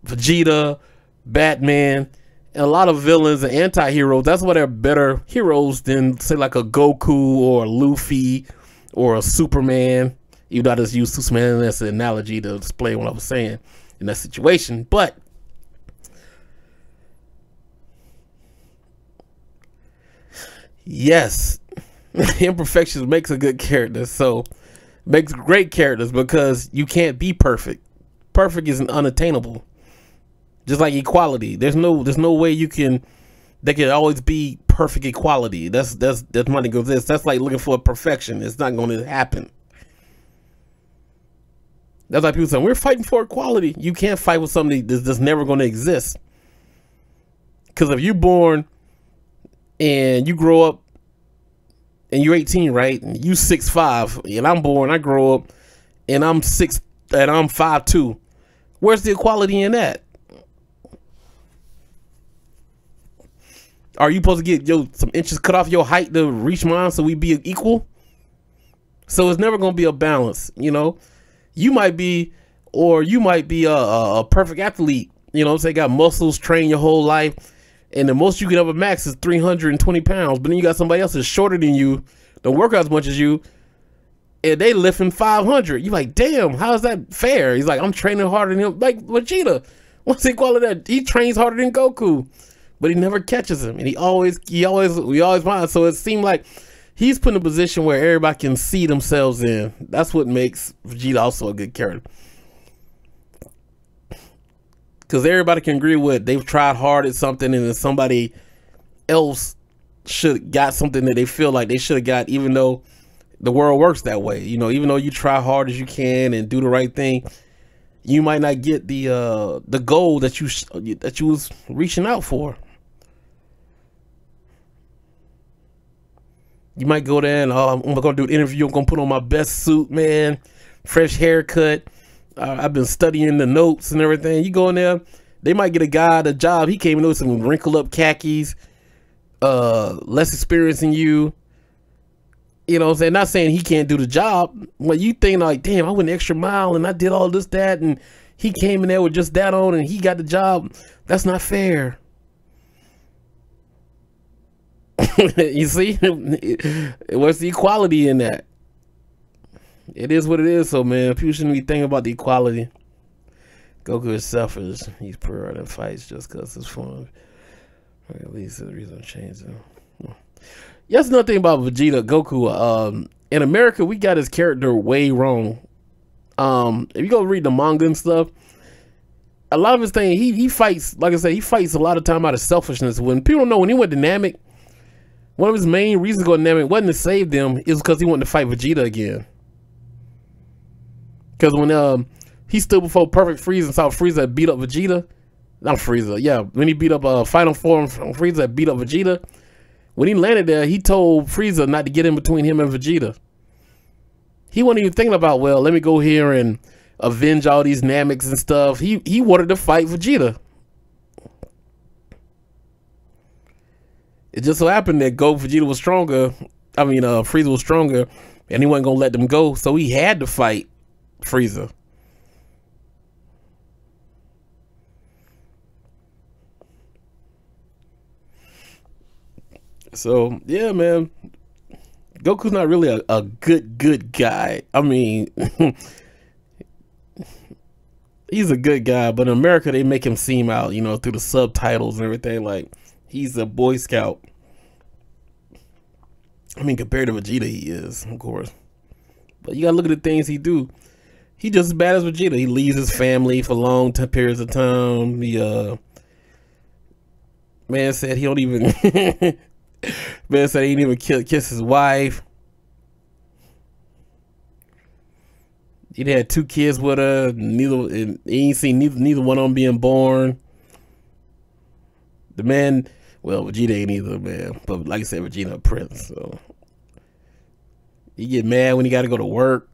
Speaker 1: Vegeta, Batman, and a lot of villains and anti-heroes. That's why they're better heroes than, say, like a Goku or a Luffy or a Superman. Even though I just use Superman as an analogy to explain what I was saying in that situation. But yes, imperfections makes a good character. So makes great characters, because you can't be perfect. Perfect isn't unattainable. Just like equality, there's no way there can always be perfect equality. That's money goes this. That's like looking for perfection. It's not going to happen. That's why people say we're fighting for equality. You can't fight with something that's never going to exist. Because if you're born and you grow up and you're 18, right? And you 6'5", and I'm born, I grow up, and I'm 5'2". Where's the equality in that? Are you supposed to get some inches cut off your height to reach mine so we be equal? So it's never gonna be a balance, you know. You might be a perfect athlete, you know, say got muscles, train your whole life, and the most you can ever max is 320 pounds. But then you got somebody else that's shorter than you, don't work out as much as you, and they lifting 500. You like, damn, how is that fair? He's like, I'm training harder than him. Like Vegeta, what's the equality of that? He trains harder than Goku, but he never catches him, and we always find. So it seemed like he's put in a position where everybody can see themselves in. That's what makes Vegeta also a good character. Because everybody can agree with they've tried hard at something, and then somebody else should got something that they feel like they should have got, even though the world works that way. You know, even though you try hard as you can and do the right thing, you might not get the goal that you was reaching out for. You might go there and, oh, I'm gonna do an interview. I'm gonna put on my best suit, man, fresh haircut. I've been studying the notes and everything. You go in there, they might get a guy the job. He came in with some wrinkled up khakis, less experience than you. You know what I'm saying? Not saying he can't do the job, but you think like, damn, I went an extra mile and I did all this, that, and he came in there with just that on and he got the job. That's not fair. You see? What's the equality in that? It is what it is. So, man, people shouldn't be thinking about the equality. Goku is selfish. He's pure and fights just because it's fun. Or at least the reason to change him. Yeah, that's another thing about Vegeta, Goku. In America, we got his character way wrong. If you go read the manga and stuff, a lot of his thing, he fights, like I said, he fights a lot of time out of selfishness. When people don't know, when he went to Namek, one of his main reasons to go to Namek wasn't to save them, is because he wanted to fight Vegeta again. Because when he stood before Perfect Frieza and saw Frieza beat up Vegeta, not Frieza, yeah, when he beat up Final Form Frieza that beat up Vegeta, when he landed there, he told Frieza not to get in between him and Vegeta. He wasn't even thinking about, well, let me go here and avenge all these Nameks and stuff. He wanted to fight Vegeta. It just so happened that Vegeta was stronger. I mean, Frieza was stronger, and he wasn't gonna let them go, so he had to fight Frieza. So yeah, man, Goku's not really a good guy. I mean, he's a good guy, but in America they make him seem out, you know, through the subtitles and everything, like he's a Boy Scout. I mean, compared to Vegeta, he is, of course. But you gotta look at the things he do. He just as bad as Vegeta. He leaves his family for long periods of time. He man said he don't even man said he didn't even kiss his wife. He had 2 kids with her. He ain't seen neither one of them being born. The man, well, Vegeta ain't either, man. But like I said, Vegeta a prince. So he get mad when he got to go to work.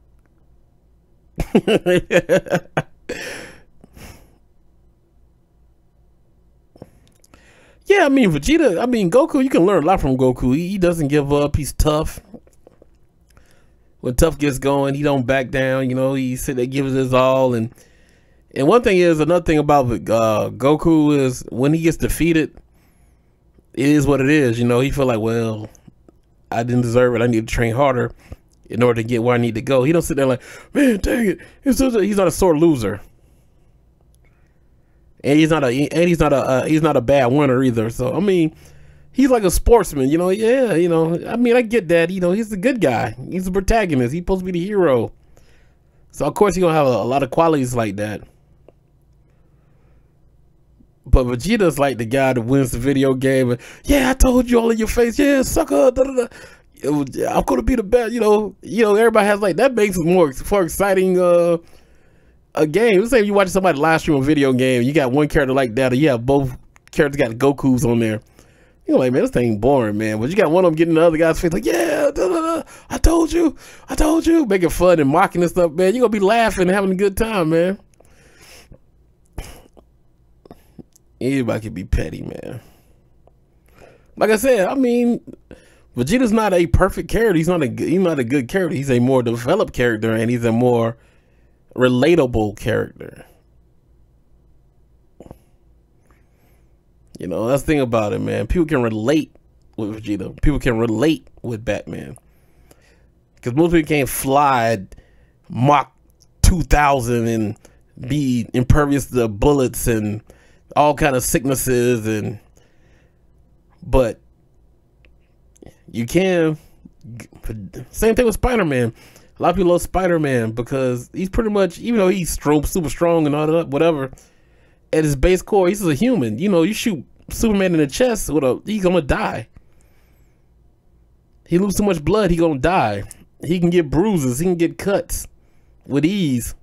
Speaker 1: Yeah, I mean, Vegeta, I mean, Goku, you can learn a lot from Goku. He doesn't give up. He's tough. When tough gets going, he don't back down. You know, he sit there, gives his all. And one thing is, another thing about Goku is when he gets defeated, it is what it is. You know, he feel like, well, I didn't deserve it. I need to train harder in order to get where I need to go. He don't sit there like, man, dang it. He's not a sore loser. And he's not a bad winner either. So I mean, he's like a sportsman, you know. Yeah, you know. I mean, I get that. You know, he's a good guy. He's the protagonist. He's supposed to be the hero. So of course he's gonna have a lot of qualities like that. But Vegeta's like the guy that wins the video game. And, yeah, I told you all in your face. Yeah, sucker. Da, da, da. I'm gonna be the best. You know. Everybody has like that makes it more exciting. A game. Let's say you watch somebody live stream a video game, you got one character like that, or you have both characters got Gokus on there. You're like, man, this thing boring, man. But you got one of them getting in the other guy's face, like, yeah, da, da, da, I told you, making fun and mocking and stuff, man. You're gonna be laughing and having a good time, man. Anybody can be petty, man. Like I said, I mean, Vegeta's not a perfect character. He's not a good character. He's a more developed character, and he's a more relatable character. You know, that's the thing about it, man. People can relate with Vegeta. People can relate with Batman. Because most people can't fly Mach 2000 and be impervious to bullets and all kind of sicknesses, but you can. Same thing with Spider-Man. A lot of people love Spider-Man because he's pretty much, even though he's super strong and all that, whatever, at his base core, he's a human. You know, you shoot Superman in the chest, he's gonna die. He loses too much blood, he gonna die. He can get bruises, he can get cuts with ease.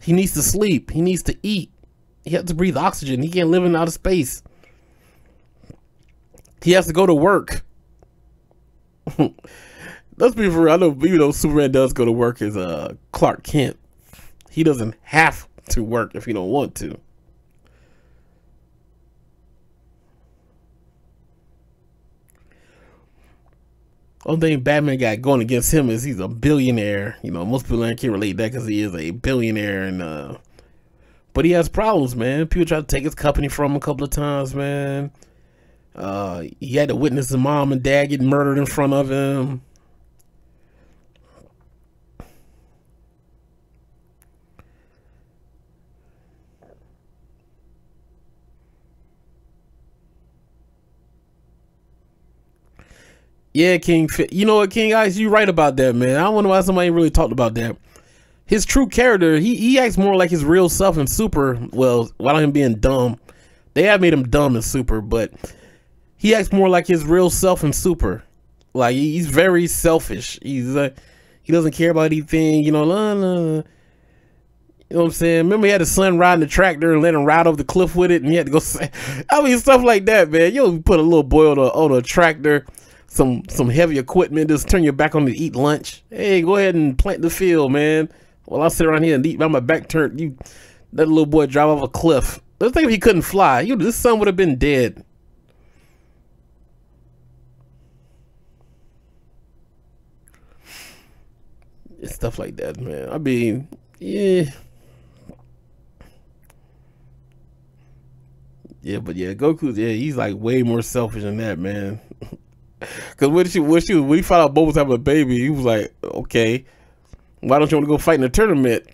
Speaker 1: He needs to sleep, he needs to eat. He has to breathe oxygen. He can't live in outer space. He has to go to work. Let's be for real. I know, even though Superman does go to work as Clark Kent, he doesn't have to work if he don't want to. Only thing Batman got going against him is he's a billionaire. You know, most people can't relate that because he is a billionaire, and but he has problems, man. People try to take his company from him a couple of times, man. He had to witness his mom and dad get murdered in front of him. Yeah, King. You know what, King Ice? You right about that, man. I wonder why somebody really talked about that. His true character, he acts more like his real self in Super. Well, without him being dumb. They have made him dumb in Super, but he acts more like his real self in Super. Like, he's very selfish. He doesn't care about anything, you know. You know what I'm saying? Remember, he had his son riding the tractor and let him ride over the cliff with it, and he had to go. I mean, stuff like that, man. You put a little boy on a tractor, some heavy equipment, just turn your back on to eat lunch. Hey, go ahead and plant the field, man. While I sit around here and eat, by my back turned, that little boy drive off a cliff. Let's think if he couldn't fly, this son would have been dead. It's stuff like that, man. I mean, yeah. Yeah, but yeah, Goku, yeah, he's like way more selfish than that, man. Because when he found out Bo was having a baby, he was like, okay, why don't you want to go fight in a tournament?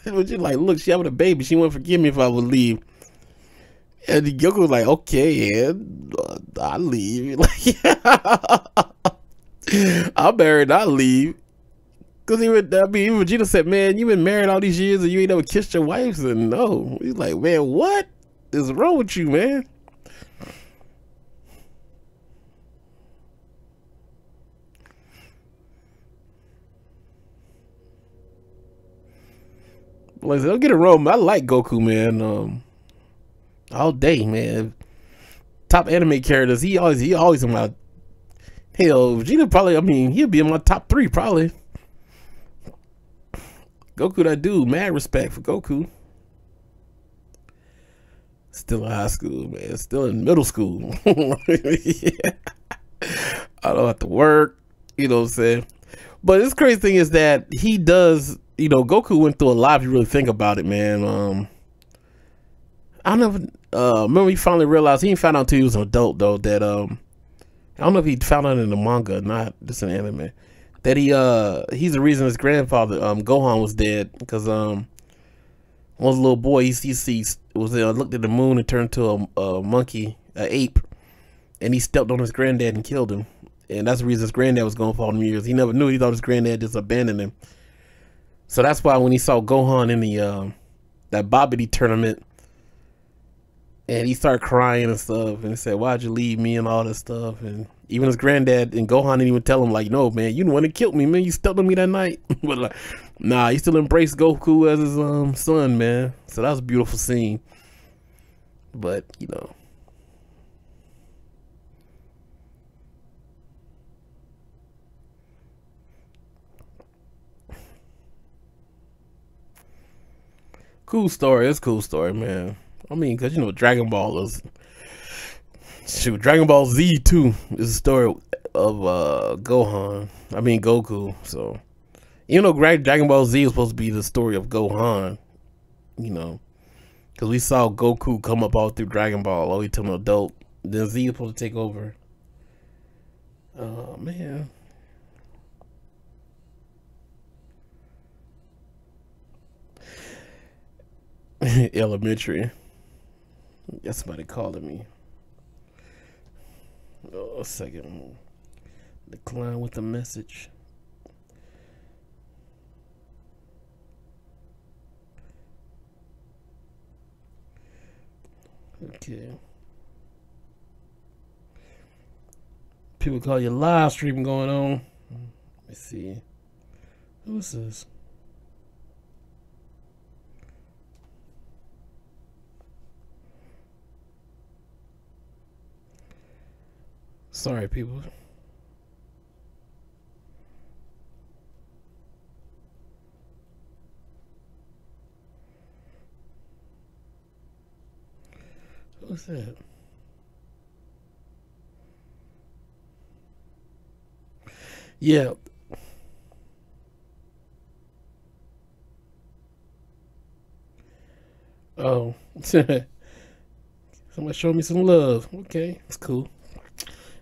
Speaker 1: But you're like, look, she having a baby. She won't forgive me if I would leave. And Goku was like, okay, yeah, I'll leave. Like, I'm married, I'll leave. Because even Vegeta said, man, you've been married all these years and you ain't never kissed your wife. And no. He's like, man, what is wrong with you, man? Like, don't get it wrong, I like Goku, man. All day, man. Top anime characters, he always in my, hell, Vegeta probably, I mean, he'll be in my top 3 probably. Goku, that dude, mad respect for Goku. Still in high school, man. Still in middle school. Yeah. I don't have to work, you know what I'm saying? But this crazy thing is that he does, you know, Goku went through a lot if you really think about it, man. I never remember he finally realized, he didn't find out until he was an adult though, that I don't know if he found out in the manga, not just an anime, that he's the reason his grandfather Gohan was dead, because when he was a little boy, he looked at the moon and turned to a monkey, an ape, and he stepped on his granddad and killed him. And that's the reason his granddad was gone for all them years. He never knew. He thought his granddad just abandoned him. So that's why when he saw Gohan in the that Babidi tournament, and he started crying and stuff, and he said, why'd you leave me and all this stuff? And even his granddad and Gohan didn't even tell him, like, no, man, you the one that killed me, man. You stepped on me that night. But like, nah, he still embraced Goku as his son, man. So that was a beautiful scene. But, you know. Cool story. It's a cool story, man. I mean, because, you know, Dragon Ball is... Shoot, Dragon Ball Z, too, is a story of Goku. So, even though Dragon Ball Z was supposed to be the story of Gohan, you know, because we saw Goku come up all through Dragon Ball, all the way to an adult. Then Z is supposed to take over. Oh, man. Elementary. Got somebody calling me. Oh, a second. Decline with the message. Okay. People call you live stream going on. Let me see. Who's this? Sorry, people. What's that? Yeah. Oh. Somebody show me some love. Okay, it's cool.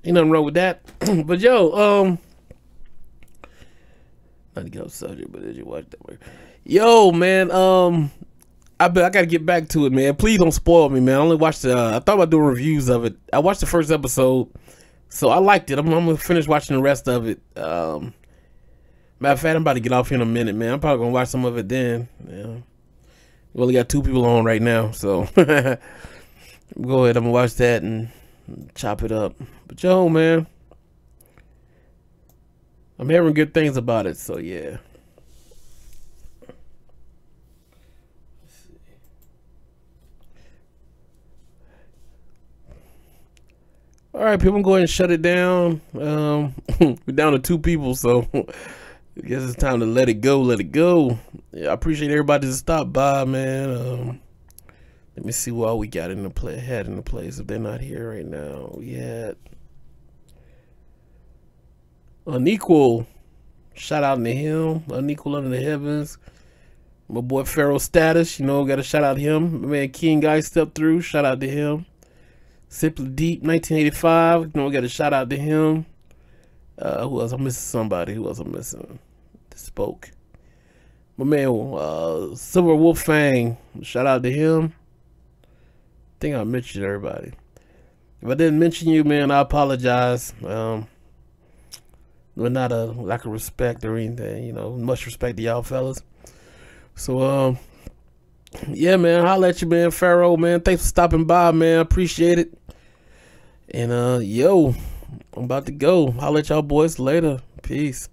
Speaker 1: Ain't nothing wrong with that. But yo, not to get off subject, but did you watch that? Yo, man, I gotta get back to it, man. Please don't spoil me, man. I only watched I thought about doing reviews of it. I watched the first episode, so I liked it. I'm gonna finish watching the rest of it. Matter of fact, I'm about to get off here in a minute, man. I'm probably gonna watch some of it then. Yeah. We only got 2 people on right now, so go ahead. I'm gonna watch that and chop it up. But yo, man, I'm hearing good things about it, so yeah. Let's see. All right, people, I'm going to shut it down. We're down to 2 people, so I guess it's time to let it go. Let it go. Yeah, I appreciate everybody that stopped by, man. Let me see what we got in the place. If they're not here right now, we had Unequal. Shout out to him. Unequal under the heavens. My boy Pharaoh Status, you know, got to shout out to him. My man King Guy stepped through. Shout out to him. Simply Deep 1985. You know, got to shout out to him. Who else? I'm missing somebody. Who else I'm missing? Spoke. My man Silver Wolf Fang. Shout out to him. I think I mentioned everybody. If I didn't mention you, man, I apologize. But not a lack of respect or anything, you know. Much respect to y'all fellas. So yeah, man, holla at you, man. Pharaoh, man, thanks for stopping by, man. Appreciate it. And yo, I'm about to go. Holla at y'all boys later. Peace.